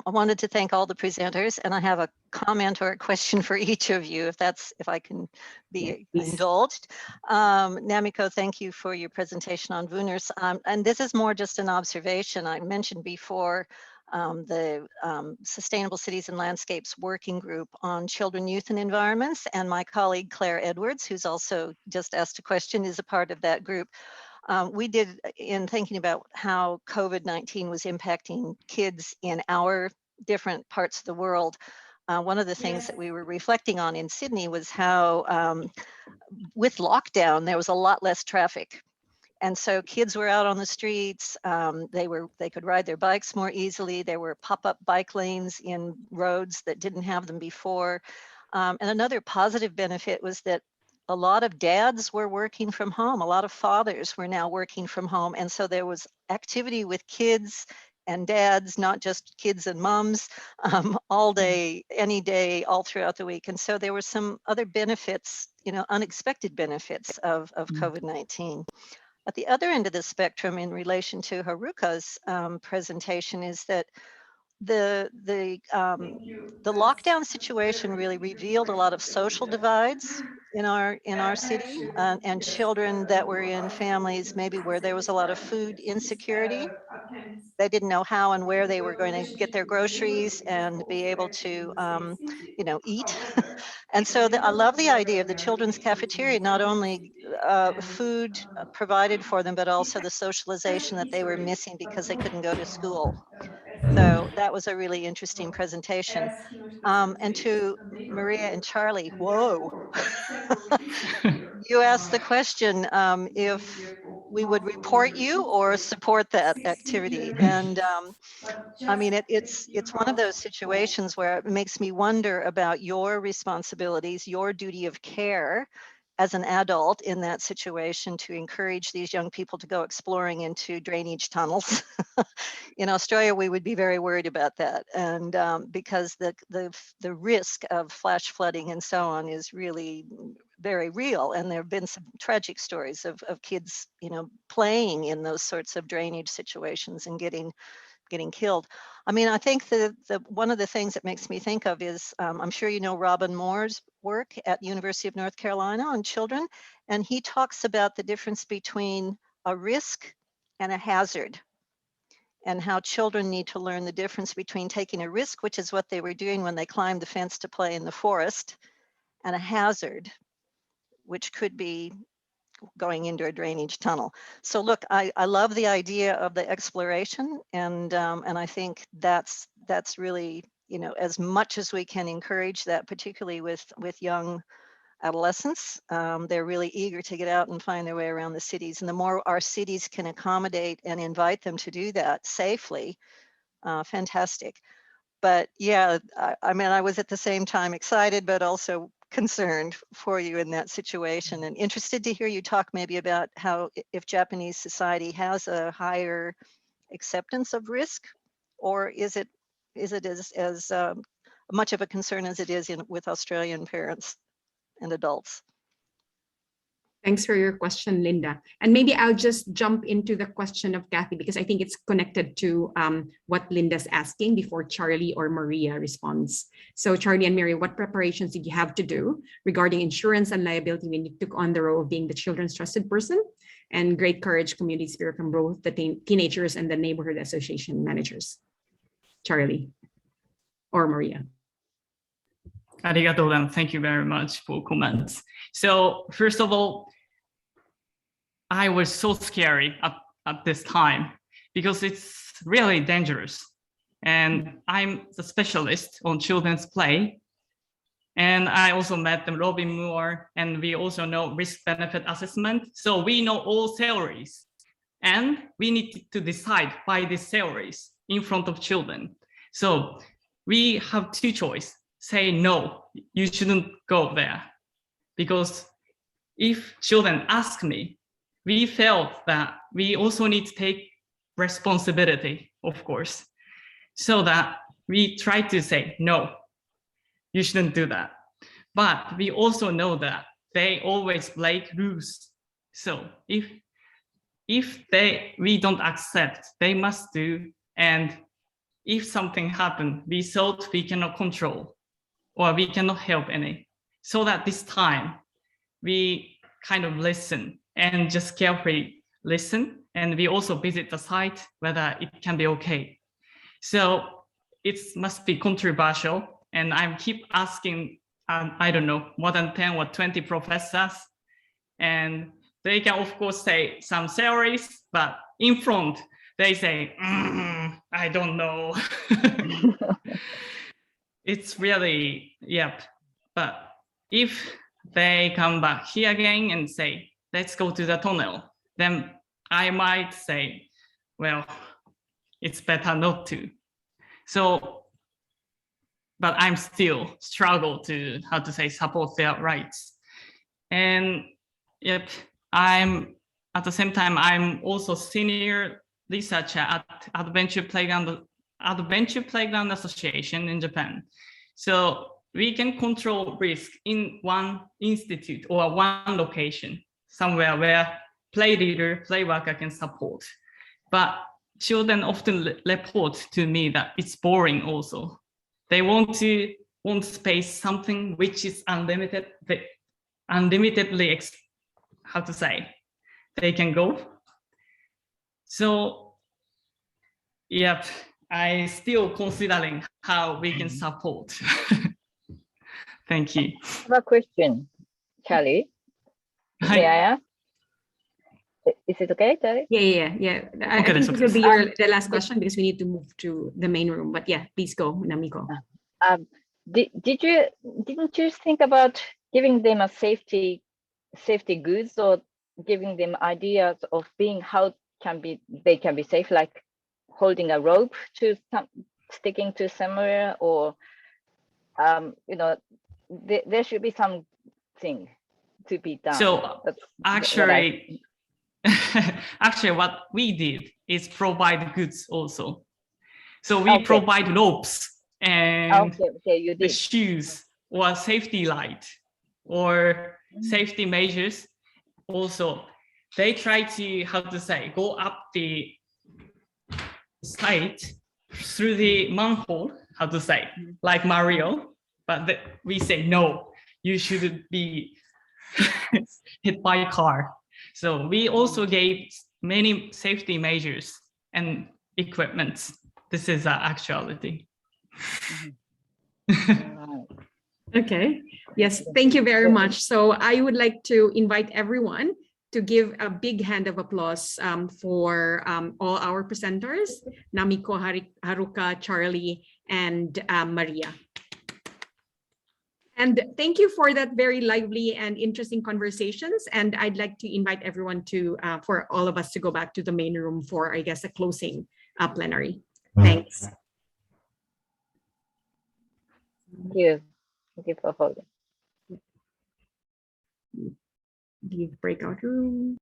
wanted to thank all the presenters, and I have a comment or a question for each of you, if I can be indulged. Namiko, thank you for your presentation on VUNERS. And this is more just an observation. I mentioned before the Sustainable Cities and Landscapes Working Group on Children, Youth, and Environments, and my colleague Claire Edwards, who's also just asked a question, is a part of that group. We did, in thinking about how COVID-19 was impacting kids in our different parts of the world, one of the things that we were reflecting on in Sydney was how with lockdown, there was a lot less traffic. And so kids were out on the streets, they could ride their bikes more easily. There were pop-up bike lanes in roads that didn't have them before. And another positive benefit was that a lot of dads were working from home. A lot of fathers were now working from home. And so there was activity with kids and dads, not just kids and moms, all day, any day, all throughout the week. And so there were some other benefits, unexpected benefits of COVID-19. At the other end of the spectrum, in relation to Haruka's presentation, is that the lockdown situation really revealed a lot of social divides in our city, and children that were in families maybe where there was a lot of food insecurity. They didn't know how and where they were going to get their groceries and be able to eat. And so I love the idea of the children's cafeteria, not only food provided for them, but also the socialization that they were missing because they couldn't go to school. So that was a really interesting presentation. And to Maria and Charlie, whoa. You asked the question if we would report you or support that activity. And I mean, it's one of those situations where it makes me wonder about your responsibilities, your duty of care as an adult in that situation to encourage these young people to go exploring into drainage tunnels. In Australia, we would be very worried about that. And because the risk of flash flooding and so on is really very real. And there have been some tragic stories of kids, playing in those sorts of drainage situations and getting killed. I mean, I think the one of the things that makes me think of is, I'm sure you know Robin Moore's work at the University of North Carolina on children, and he talks about the difference between a risk and a hazard, and how children need to learn the difference between taking a risk, which is what they were doing when they climbed the fence to play in the forest, and a hazard, which could be going into a drainage tunnel. So look, I love the idea of the exploration, and I think that's really, you know, as much as we can encourage that, particularly with young adolescents. They're really eager to get out and find their way around the cities, and the more our cities can accommodate and invite them to do that safely, fantastic. But yeah, I mean, I was at the same time excited, but also concerned for you in that situation, and interested to hear you talk maybe about how, if Japanese society has a higher acceptance of risk, or is it as much of a concern as it is with Australian parents and adults? Thanks for your question, Linda. And maybe I'll just jump into the question of Kathy, because I think it's connected to what Linda's asking before Charlie or Maria responds. So Charlie and Mary, what preparations did you have to do regarding insurance and liability when you took on the role of being the children's trusted person? And great courage, community spirit from both the teenagers and the neighborhood association managers. Charlie or Maria. Arigato, and thank you very much for comments. So first of all, I was so scary at this time because it's really dangerous. And I'm the specialist on children's play. And I also met them, Robin Moore, and we also know risk-benefit assessment. So we know all theories, and we need to decide by these theories in front of children. So we have two choices. Say, no, you shouldn't go there. Because if children ask me, we felt that we also need to take responsibility, of course, so that we try to say, no, you shouldn't do that. But we also know that they always break rules. So if we don't accept, they must do. And if something happened, we thought we cannot control or we cannot help any. So that this time we kind of listen and just carefully listen. And we also visit the site, whether it can be okay. So it must be controversial. And I keep asking, I don't know, more than 10 or 20 professors. And they can, of course, say some theories, but in front, they say, I don't know. It's really, yep. But if they come back here again and say, let's go to the tunnel, then I might say, well, it's better not to. So, but I'm still struggle to, how to say, support their rights. And yep, I'm, at the same time, I'm also senior researcher at Adventure Playground Association in Japan. So we can control risk in one institute or one location, somewhere where play leader, play worker can support. But children often report to me that it's boring also. They want space, something which is unlimited, unlimitedly, how to say, they can go. So, yep, I still considering how we can support. Thank you. I have a question, Charlie. May I ask? Is it okay, Charlie? Yeah. I think this will be the last question because we need to move to the main room. But yeah, please go, Namiko. Didn't you think about giving them a safety goods, or giving them ideas of being they can be safe, like holding a rope to sticking to somewhere, or you know, there should be something to be done. So actually, what we did is provide goods also. So we provide ropes and the shoes or safety light or safety measures. Also, they try to, how to say, go up the site through the manhole, how to say, like Mario, but we say, no, you shouldn't be hit by a car. So we also gave many safety measures and equipment. This is actuality. Okay. Yes, thank you very much. So I would like to invite everyone to give a big hand of applause for all our presenters, Namiko, Haruka, Charlie, and Maria. And thank you for that very lively and interesting conversations. And I'd like to invite everyone to, for all of us to go back to the main room for, I guess, a closing plenary. Thanks. Thank you. Thank you for holding. Leave breakout room.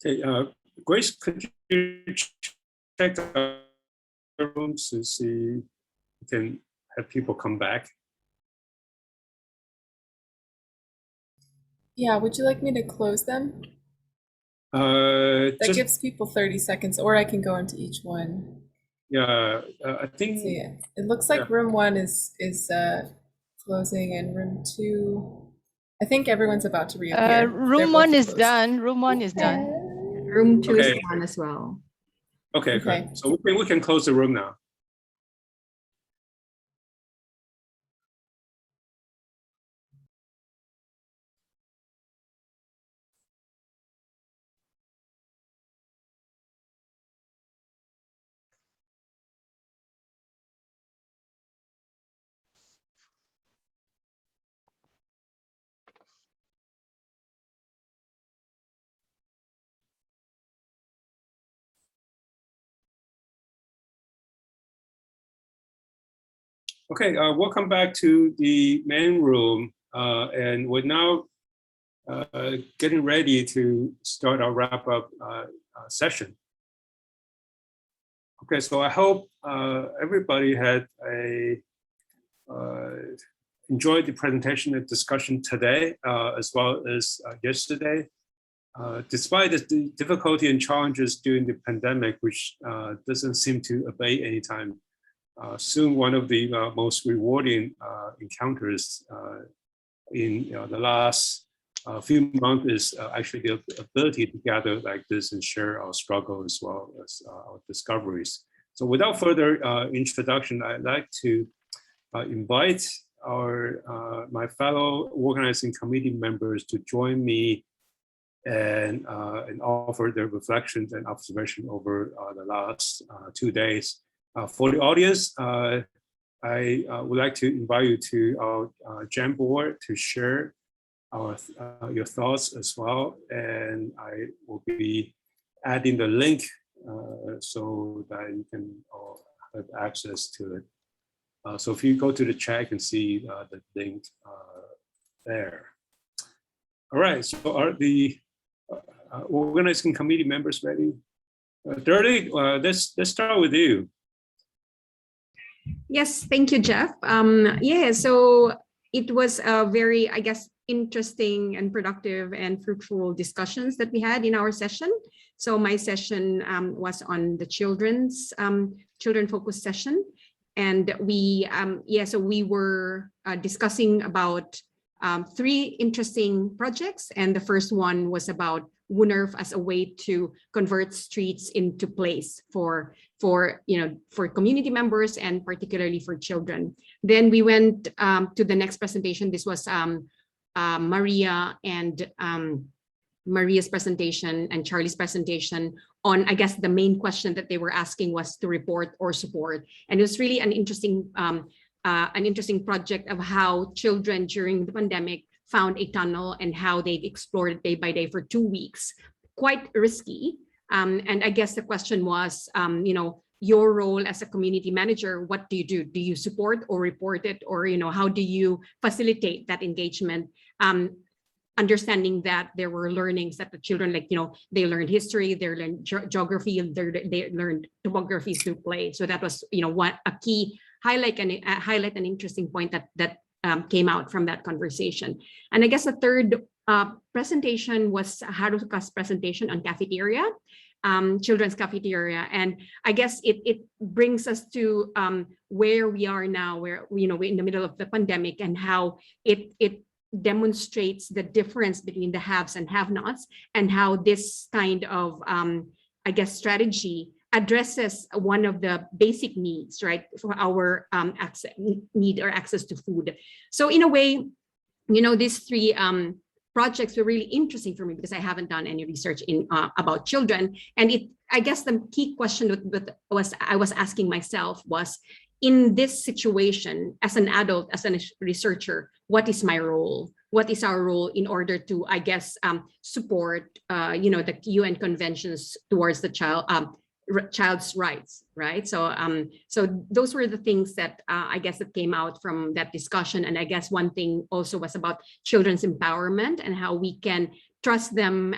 Okay, Grace, could you check the rooms to see if you can have people come back? Yeah, would you like me to close them? That gives people 30 seconds, or I can go into each one. Yeah, I think. See, it looks like room 1 is closing, and room 2. I think everyone's about to reappear. Room 1 is done. Room 1 is done. Room 2 is done as well. Okay, good. So we can close the room now. Okay, welcome back to the main room, and we're now getting ready to start our wrap-up session. Okay, so I hope everybody had enjoyed the presentation and discussion today, as well as yesterday. Despite the difficulty and challenges during the pandemic, which doesn't seem to abate anytime soon, one of the most rewarding encounters in the last few months is actually the ability to gather like this and share our struggle as well as our discoveries. So without further introduction, I'd like to invite my fellow organizing committee members to join me and offer their reflections and observation over the last 2 days. For the audience, I would like to invite you to our Jamboard to share your thoughts as well, and I will be adding the link so that you can all have access to it. So if you go to the chat, you can see the link there. All right, so are the organizing committee members ready? Dirty, let's start with you. Yes, thank you, Jeff. Yeah, so it was a very, I guess, interesting and productive and fruitful discussions that we had in our session. So my session was on the children-focused session. And we, so we were discussing about three interesting projects. And the first one was about WUNERF as a way to convert streets into place for community members and particularly for children. Then we went to the next presentation. This was Maria and Maria's presentation and Charlie's presentation on, I guess, the main question that they were asking was to report or support. And it was really an interesting project of how children during the pandemic found a tunnel and how they've explored it day by day for 2 weeks. Quite risky. And I guess the question was, your role as a community manager, what do you do? Do you support or report it? Or, how do you facilitate that engagement? Understanding that there were learnings that the children, they learned history, they learned geography, they learned topography through play. So that was, a key highlight and an interesting point that came out from that conversation. And I guess the third presentation was Haruka's presentation on cafeteria, children's cafeteria. And I guess it brings us to where we are now, where, we're in the middle of the pandemic, and how it demonstrates the difference between the haves and have-nots, and how this kind of, I guess, strategy addresses one of the basic needs, right, for our access to food. So in a way, these three projects were really interesting for me because I haven't done any research about children. And I guess the key question that I was asking myself was, in this situation, as an adult, as a researcher, what is my role? What is our role in order to, I guess, support, the UN conventions towards the child's rights, right? So, so those were the things that I guess that came out from that discussion. And I guess one thing also was about children's empowerment and how we can trust them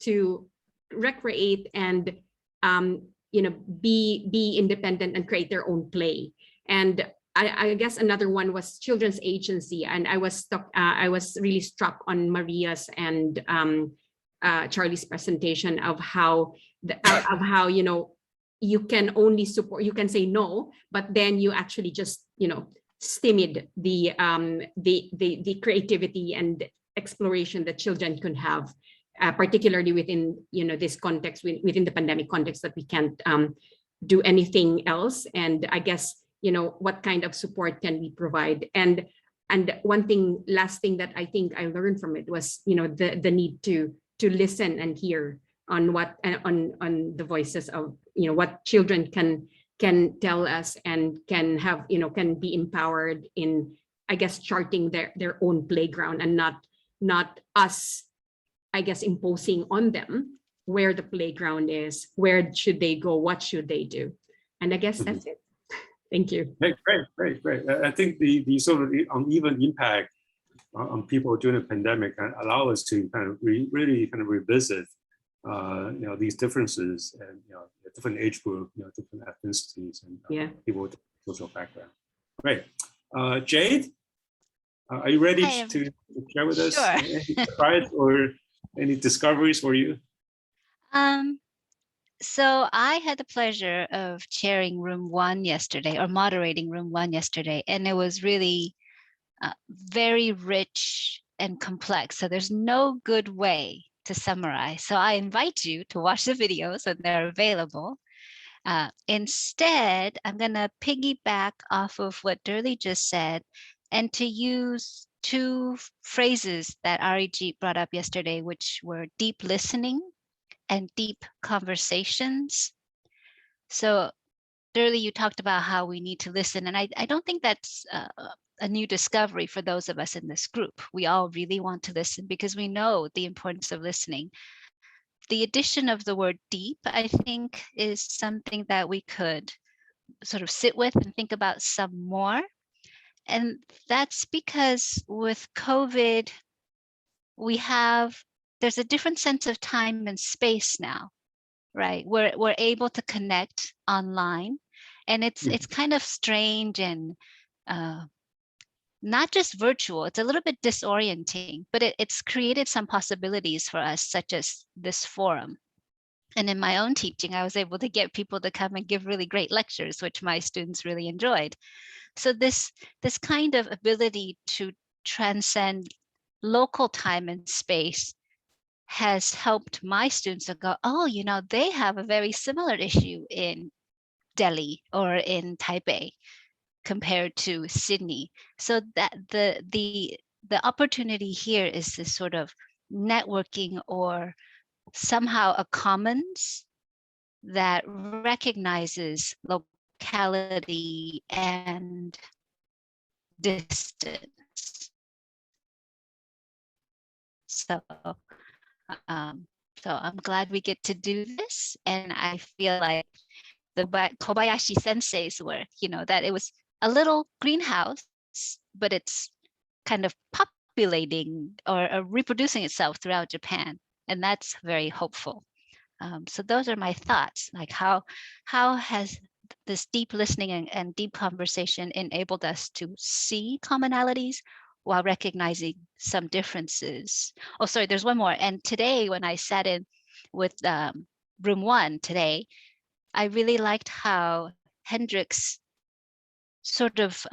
to recreate and be independent and create their own play. And I guess another one was children's agency, and I was really struck on Maria's and Charlie's presentation of how you can only support, you can say no, but then you actually just stimulate the creativity and exploration that children could have, particularly within this context, within the pandemic context, that we can't do anything else. And I guess what kind of support can we provide? And last thing that I think I learned from it was the need to listen and hear on what on the voices of what children can tell us, and can have can be empowered in, I guess, charting their own playground, and not us, I guess, imposing on them where the playground is, where should they go, what should they do. And I guess that's it. Thank you. Great. I think the sort of uneven impact on people during the pandemic allow us to kind of really kind of revisit these differences, and different age group, different ethnicities, and people with social background. Great. Jade, are you ready to share with us any surprise or any discoveries for you? So I had the pleasure of chairing room 1 yesterday, or moderating room 1 yesterday, and it was really very rich and complex. So there's no good way to summarize. So I invite you to watch the videos when they're available. Instead, I'm going to piggyback off of what Durley just said, and to use 2 phrases that Arijit brought up yesterday, which were deep listening and deep conversations. So Durley, you talked about how we need to listen, and I don't think that's a new discovery for those of us in this group. We all really want to listen because we know the importance of listening. The addition of the word deep, I think, is something that we could sort of sit with and think about some more. And that's because with COVID, there's a different sense of time and space now, right? We're able to connect online, and it's kind of strange and not just virtual. It's a little bit disorienting, but it's created some possibilities for us, such as this forum. And in my own teaching, I was able to get people to come and give really great lectures, which my students really enjoyed. So this kind of ability to transcend local time and space has helped my students to go, oh, you know, they have a very similar issue in Delhi or in Taipei compared to Sydney. So that the opportunity here is this sort of networking or somehow a commons that recognizes locality and distance. So I'm glad we get to do this, and I feel like the Kobayashi sensei's work, you know, that it was a little greenhouse, but it's kind of populating or reproducing itself throughout Japan, and that's very hopeful. So those are my thoughts, like how has this deep listening and deep conversation enabled us to see commonalities while recognizing some differences. Oh, sorry, there's one more. And today when I sat in with room 1 today, I really liked how Hendrik's sort of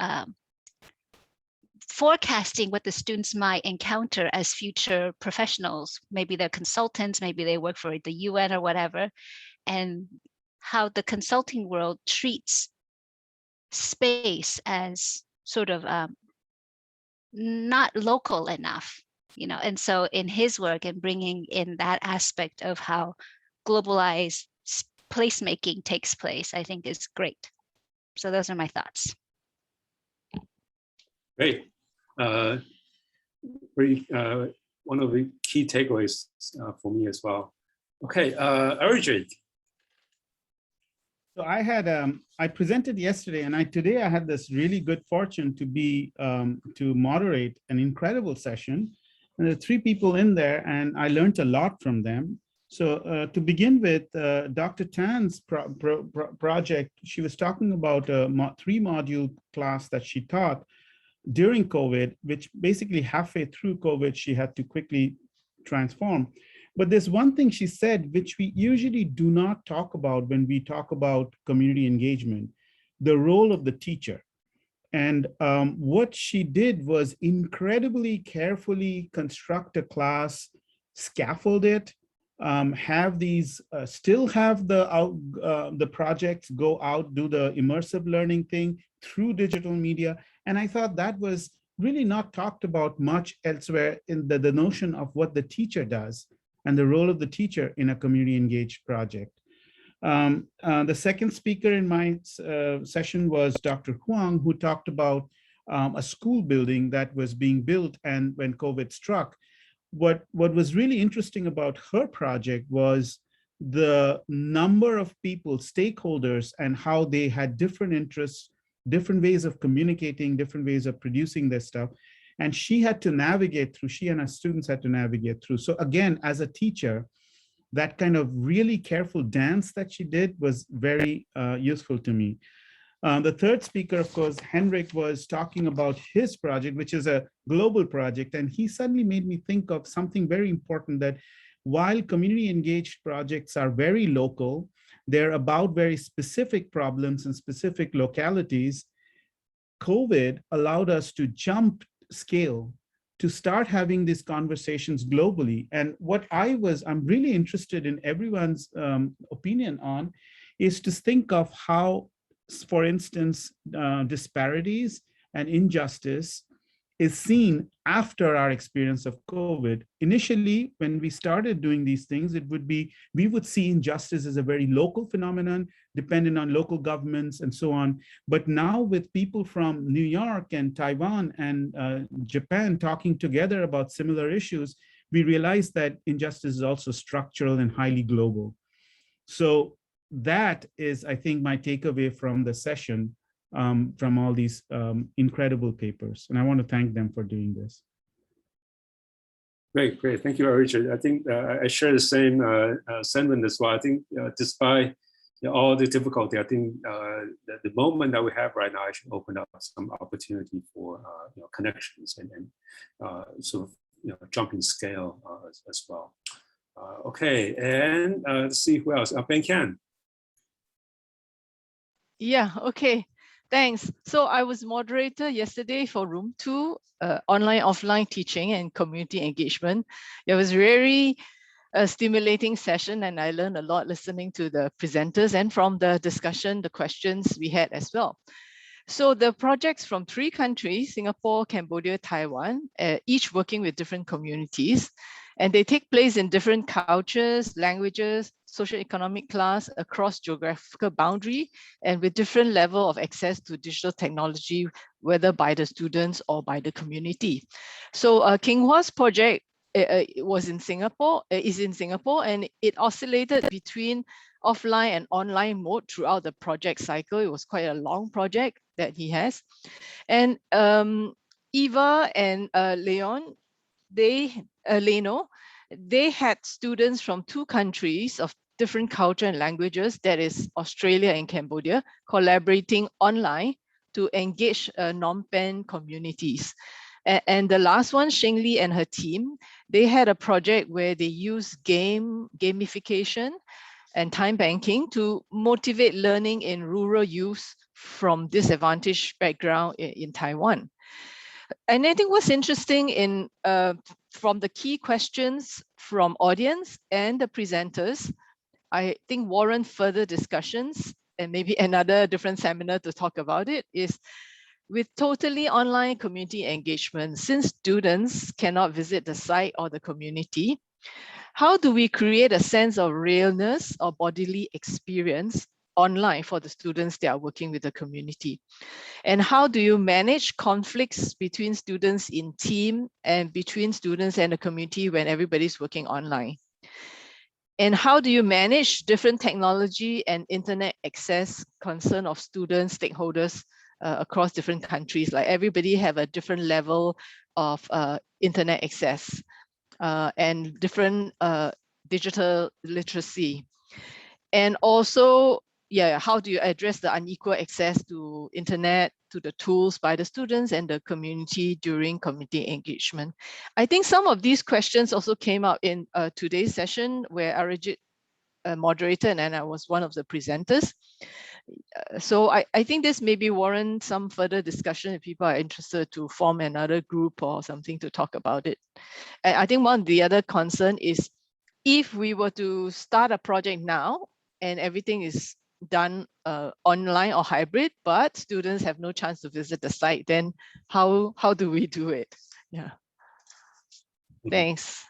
forecasting what the students might encounter as future professionals. Maybe they're consultants, maybe they work for the UN or whatever, and how the consulting world treats space as sort of not local enough, you know. And so in his work and bringing in that aspect of how globalized placemaking takes place, I think is great. So those are my thoughts. Great. One of the key takeaways for me as well. Okay, Arjit. So I presented yesterday, and today I had this really good fortune to be to moderate an incredible session. And there are 3 people in there, and I learned a lot from them. So to begin with, Dr. Tan's project, she was talking about a 3-module class that she taught during COVID, which basically halfway through COVID, she had to quickly transform. But there's one thing she said, which we usually do not talk about when we talk about community engagement, the role of the teacher. And what she did was incredibly carefully construct a class, scaffold it, have these, still have the projects go out, do the immersive learning thing through digital media. And I thought that was really not talked about much elsewhere in the notion of what the teacher does and the role of the teacher in a community engaged project. The second speaker in my session was Dr. Huang, who talked about a school building that was being built, and when COVID struck, what was really interesting about her project was the number of people, stakeholders, and how they had different interests, different ways of communicating, different ways of producing their stuff. And she had to navigate through, she and her students had to navigate through. So again, as a teacher, that kind of really careful dance that she did was very useful to me. The third speaker, of course, Henrik, was talking about his project, which is a global project. And he suddenly made me think of something very important, that while community engaged projects are very local, they're about very specific problems and specific localities. COVID allowed us to jump scale to start having these conversations globally. And what I'm really interested in everyone's opinion on is to think of how, for instance, disparities and injustice is seen after our experience of COVID. Initially, when we started doing these things, we would see injustice as a very local phenomenon, dependent on local governments and so on. But now with people from New York and Taiwan and Japan talking together about similar issues, we realize that injustice is also structural and highly global. So that is, I think, my takeaway from the session, from all these incredible papers. And I want to thank them for doing this. Great. Thank you, Richard. I think I share the same sentiment as well. I think despite all the difficulty, I think that the moment that we have right now should open up some opportunity for connections and sort of jumping scale as well. Okay, and let's see who else. Ben Can. Yeah, okay. Thanks. So I was moderator yesterday for room 2, online-offline teaching and community engagement. It was very stimulating session, and I learned a lot listening to the presenters and from the discussion, the questions we had as well. So the projects from 3 countries, Singapore, Cambodia, Taiwan, each working with different communities, and they take place in different cultures, languages, socioeconomic class, across geographical boundary, and with different level of access to digital technology, whether by the students or by the community. So King Hua's project was in Singapore, is in Singapore, and it oscillated between offline and online mode throughout the project cycle. It was quite a long project that he has. And Eva and Leno, they had students from 2 countries of different culture and languages, that is Australia and Cambodia, collaborating online to engage non-pen communities. And the last one, Shengli and her team, they had a project where they used gamification and time banking to motivate learning in rural youth from disadvantaged background in Taiwan. And I think what's interesting in from the key questions from audience and the presenters, I think warrant further discussions and maybe another different seminar to talk about it, is with totally online community engagement, since students cannot visit the site or the community, how do we create a sense of realness or bodily experience online for the students that are working with the community? And how do you manage conflicts between students in team and between students and the community when everybody's working online? And how do you manage different technology and internet access concern of students, stakeholders across different countries? Like everybody have a different level of internet access and different digital literacy. And also, how do you address the unequal access to internet, to the tools by the students and the community during community engagement? I think some of these questions also came out in today's session where Arijit moderator and I was one of the presenters. So I think this maybe warrant some further discussion if people are interested to form another group or something to talk about it. And I think one of the other concern is if we were to start a project now and everything is done online or hybrid, but students have no chance to visit the site, then how do we do it? Yeah. Thanks.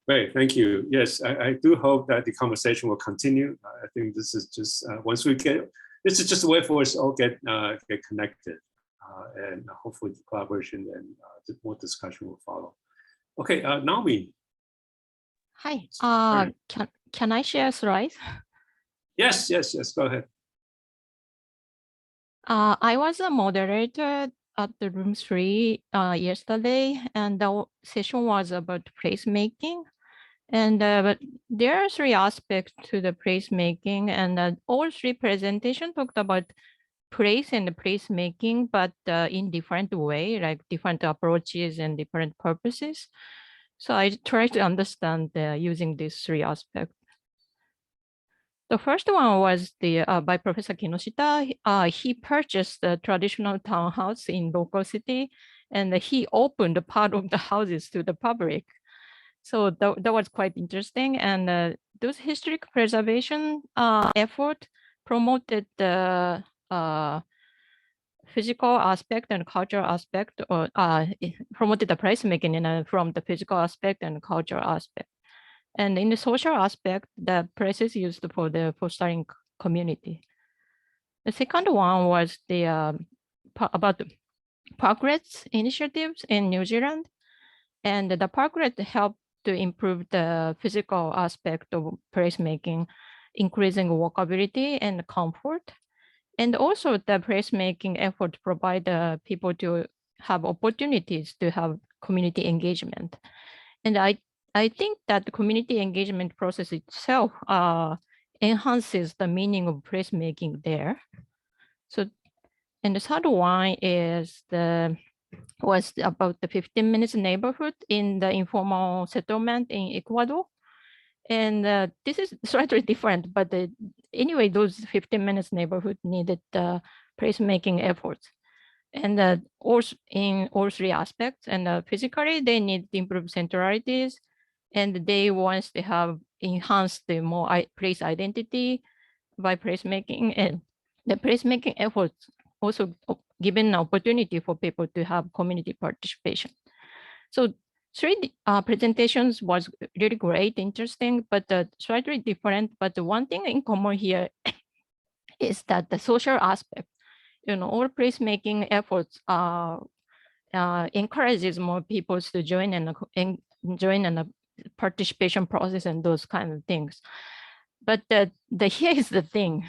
Great, thank you. Yes, I do hope that the conversation will continue. I think this is just once we get, this is just a way for us all get connected, and hopefully the collaboration and more discussion will follow. Okay, Naomi. Hi. Can I share slides? Yes. Go ahead. I was a moderator at the room 3 yesterday, and the session was about placemaking. And but there are 3 aspects to the placemaking, and all 3 presentations talked about place and placemaking, but in different way, like different approaches and different purposes. So I try to understand using these 3 aspects. The first one was by Professor Kinoshita. He purchased a traditional townhouse in local city, and he opened a part of the houses to the public. So that was quite interesting. And those historic preservation effort promoted the physical aspect and cultural aspect, or promoted the placemaking from the physical aspect and cultural aspect. And in the social aspect, the press is used for the fostering community. The second one was the about the Progress initiatives in New Zealand, and the Progress helped to improve the physical aspect of placemaking, increasing walkability and comfort. And also the placemaking effort provide people to have opportunities to have community engagement. And I think that the community engagement process itself enhances the meaning of placemaking there. So, and the third one is was about the 15 minutes neighborhood in the informal settlement in Ecuador. And this is slightly different, but anyway, those 15 minutes neighborhood needed placemaking efforts. And also in all three aspects, and physically they need to improve centralities, and they want to have enhanced the more place identity by placemaking, and the placemaking efforts also given an opportunity for people to have community participation. So three presentations was really great, interesting, but slightly different. But the one thing in common here is that the social aspect, all placemaking efforts encourages more people to join and join in the participation process and those kind of things. But here is the thing.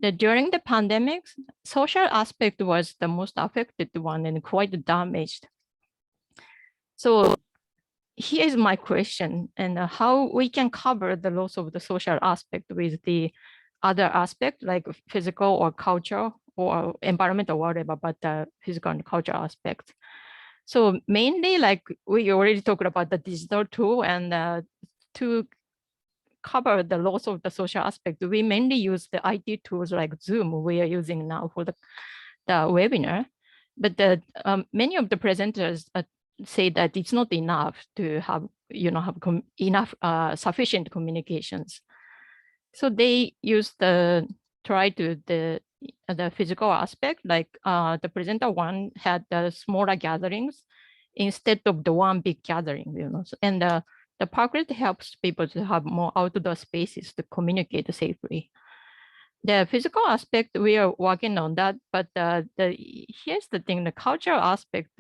That during the pandemic, social aspect was the most affected one and quite damaged. So here's my question, and how we can cover the loss of the social aspect with the other aspect like physical or culture or environment or whatever, but the physical and cultural aspects. So mainly, like we already talked about the digital tool, and to cover the loss of the social aspect, we mainly use the IT tools like Zoom we are using now for the webinar. But many of the presenters say that it's not enough to have, sufficient communications. So they use the physical aspect, like the presenter one had the smaller gatherings instead of the one big gathering, and the Parklet helps people to have more outdoor spaces to communicate safely. The physical aspect, we are working on that, but here's the thing, the cultural aspect,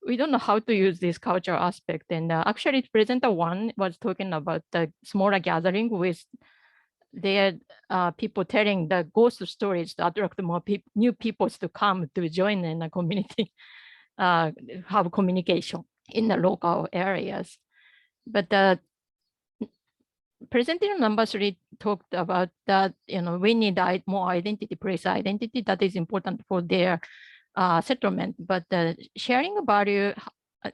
we don't know how to use this cultural aspect. And actually, presenter one was talking about the smaller gathering with their people telling the ghost stories to attract more new people to come to join in a community, have communication in the local areas. But the presenter number 3 talked about that, we need more identity, place identity that is important for their settlement. But the sharing value,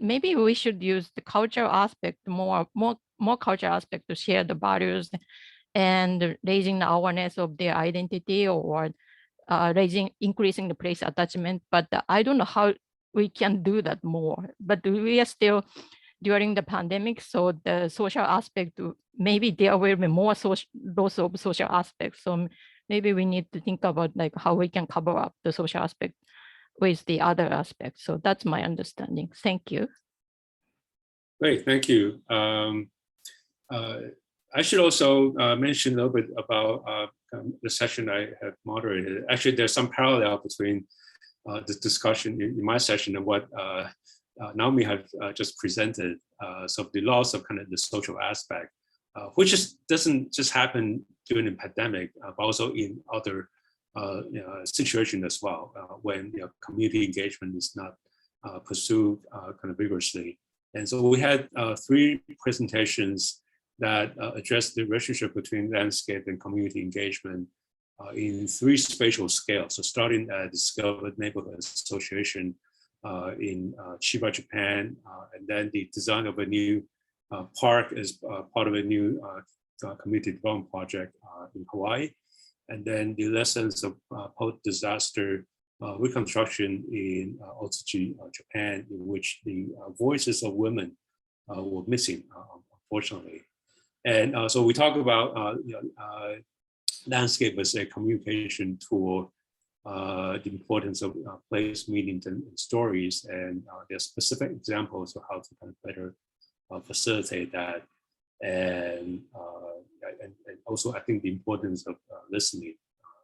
maybe we should use the cultural aspect, more cultural aspect to share the values and raising the awareness of their identity, or increasing the place attachment. But I don't know how we can do that more. But we are still during the pandemic, so the social aspect, maybe there will be more loss of social aspects. So maybe we need to think about like how we can cover up the social aspect with the other aspects. So that's my understanding. Thank you. Great, thank you. I should also mention a little bit about the session I have moderated. Actually, there's some parallel between the discussion in my session and what Naomi have just presented. So the loss of kind of the social aspect, which doesn't just happen during the pandemic, but also in other situations as well, when community engagement is not pursued kind of vigorously. And so we had 3 presentations that address the relationship between landscape and community engagement in 3 spatial scales. So starting at the scale of neighborhood association in Chiba, Japan, and then the design of a new park as part of a new community development project in Hawaii, and then the lessons of post-disaster reconstruction in Otsuchi, Japan, in which the voices of women were missing, unfortunately. And so we talk about landscape as a communication tool, the importance of place, meanings, and stories, and there are specific examples of how to kind of better facilitate that, and also I think the importance of listening,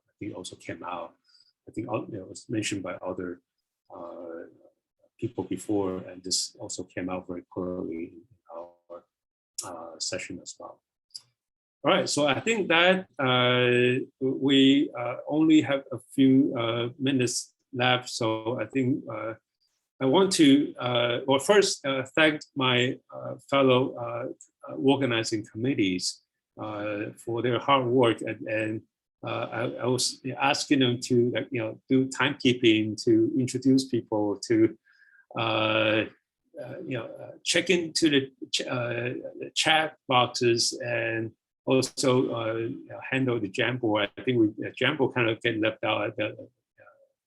I think also came out. I think it was mentioned by other people before, and this also came out very clearly in our session as well. All right, so I think that we only have a few minutes left. So I think I want to, well, first thank my fellow organizing committees for their hard work, and I was asking them to do timekeeping, to introduce people, to check into the chat boxes and also handle the Jamboard. I think Jamboard kind of get left out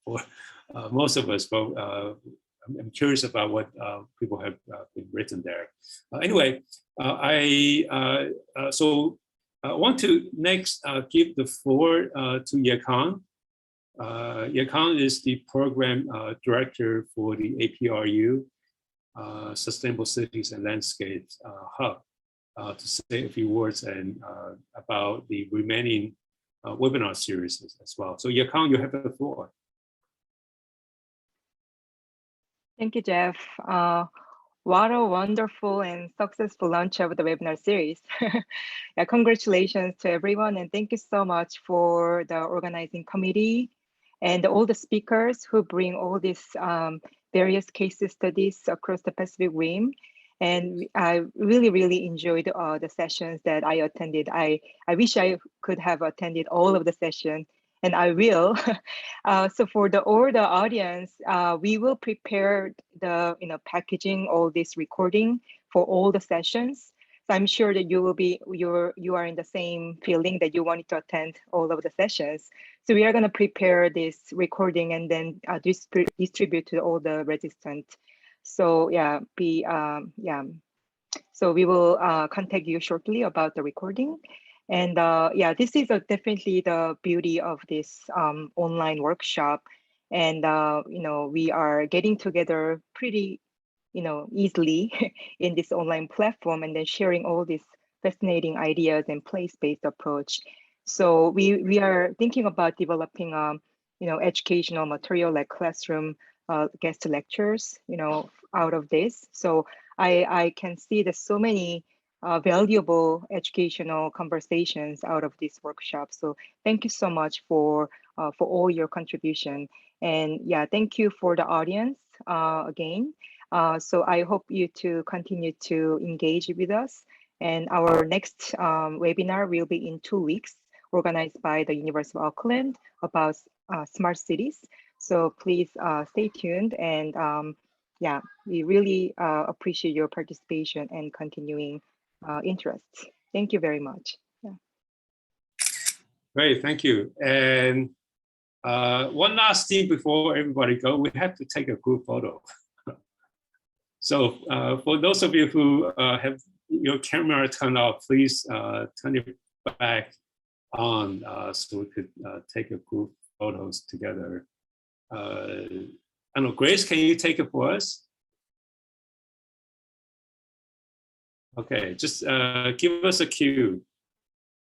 for most of us, but I'm curious about what people have been written there. Anyway, I want to next give the floor to Yacon. Yacon is the program director for the APRU Sustainable Cities and Landscapes Hub, to say a few words and about the remaining webinar series as well. So Yacon, you have the floor. Thank you, Jeff. What a wonderful and successful launch of the webinar series. Yeah, congratulations to everyone, and thank you so much for the organizing committee and all the speakers who bring all these various case studies across the Pacific Rim. And I really enjoyed the sessions that I attended. I wish I could have attended all of the sessions, and I will. So for all the audience, we will prepare the packaging all this recording for all the sessions. So I'm sure that you are in the same feeling that you wanted to attend all of the sessions. So we are going to prepare this recording and then distribute to all the registrants. So yeah, so we will contact you shortly about the recording. And yeah, this is definitely the beauty of this online workshop. And we are getting together pretty easily in this online platform, and then sharing all these fascinating ideas and place-based approach. So we are thinking about developing educational material like classroom guest lectures out of this. So I can see there's so many valuable educational conversations out of this workshop. So thank you so much for all your contribution. And yeah, thank you for the audience again. So I hope you to continue to engage with us. And our next webinar will be in 2 weeks, organized by the University of Auckland about smart cities. So please stay tuned. And yeah, we really appreciate your participation and continuing interest. Thank you very much. Yeah. Great, thank you. And one last thing before everybody go, we have to take a group photo. So for those of you who have your camera turned off, please turn it back on so we could take a group photos together. I don't know, Grace, can you take it for us? Okay, just give us a cue.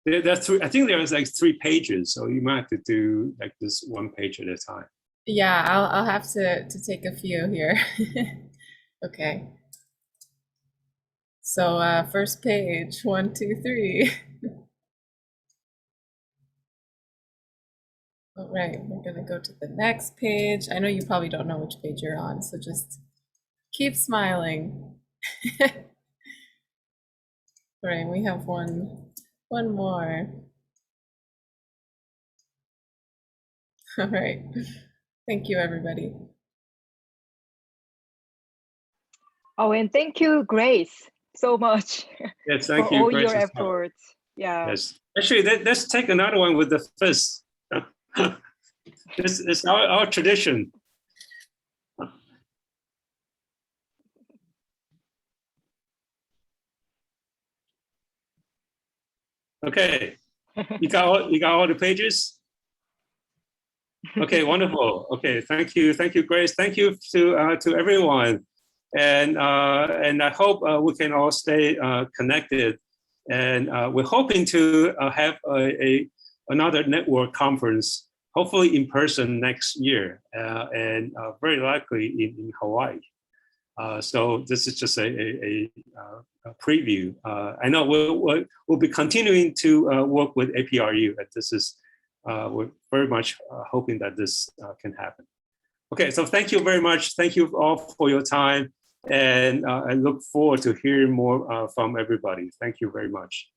That's three. I think there's like 3 pages, so you might have to do like this 1 page at a time. Yeah, I'll have to take a few here. Okay. So first page, 1, 2, 3. All right, we're gonna go to the next page. I know you probably don't know which page you're on, so just keep smiling. All right, we have one more. All right, thank you, everybody. Oh, and thank you, Grace, so much. Yes, thank for you, all Grace, your as well. efforts. Yeah. Yes, actually, let's take another one with the fist. This is our tradition. Okay, you got all the pages? Okay, wonderful. Okay, thank you, Grace. Thank you to everyone, and I hope we can all stay connected. And we're hoping to have another network conference, hopefully in person next year, and very likely in Hawaii. So this is just a preview. I know we'll be continuing to work with APRU. This is we're very much hoping that this can happen. Okay, so thank you very much. Thank you all for your time, and I look forward to hearing more from everybody. Thank you very much.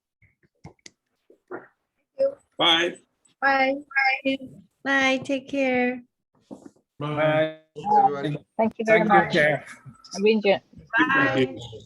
Thank you. Bye. Bye. Bye. Bye. Take care. Bye. Everybody. Thank you very much. Jeff. Arrange it. Thank you. Bye.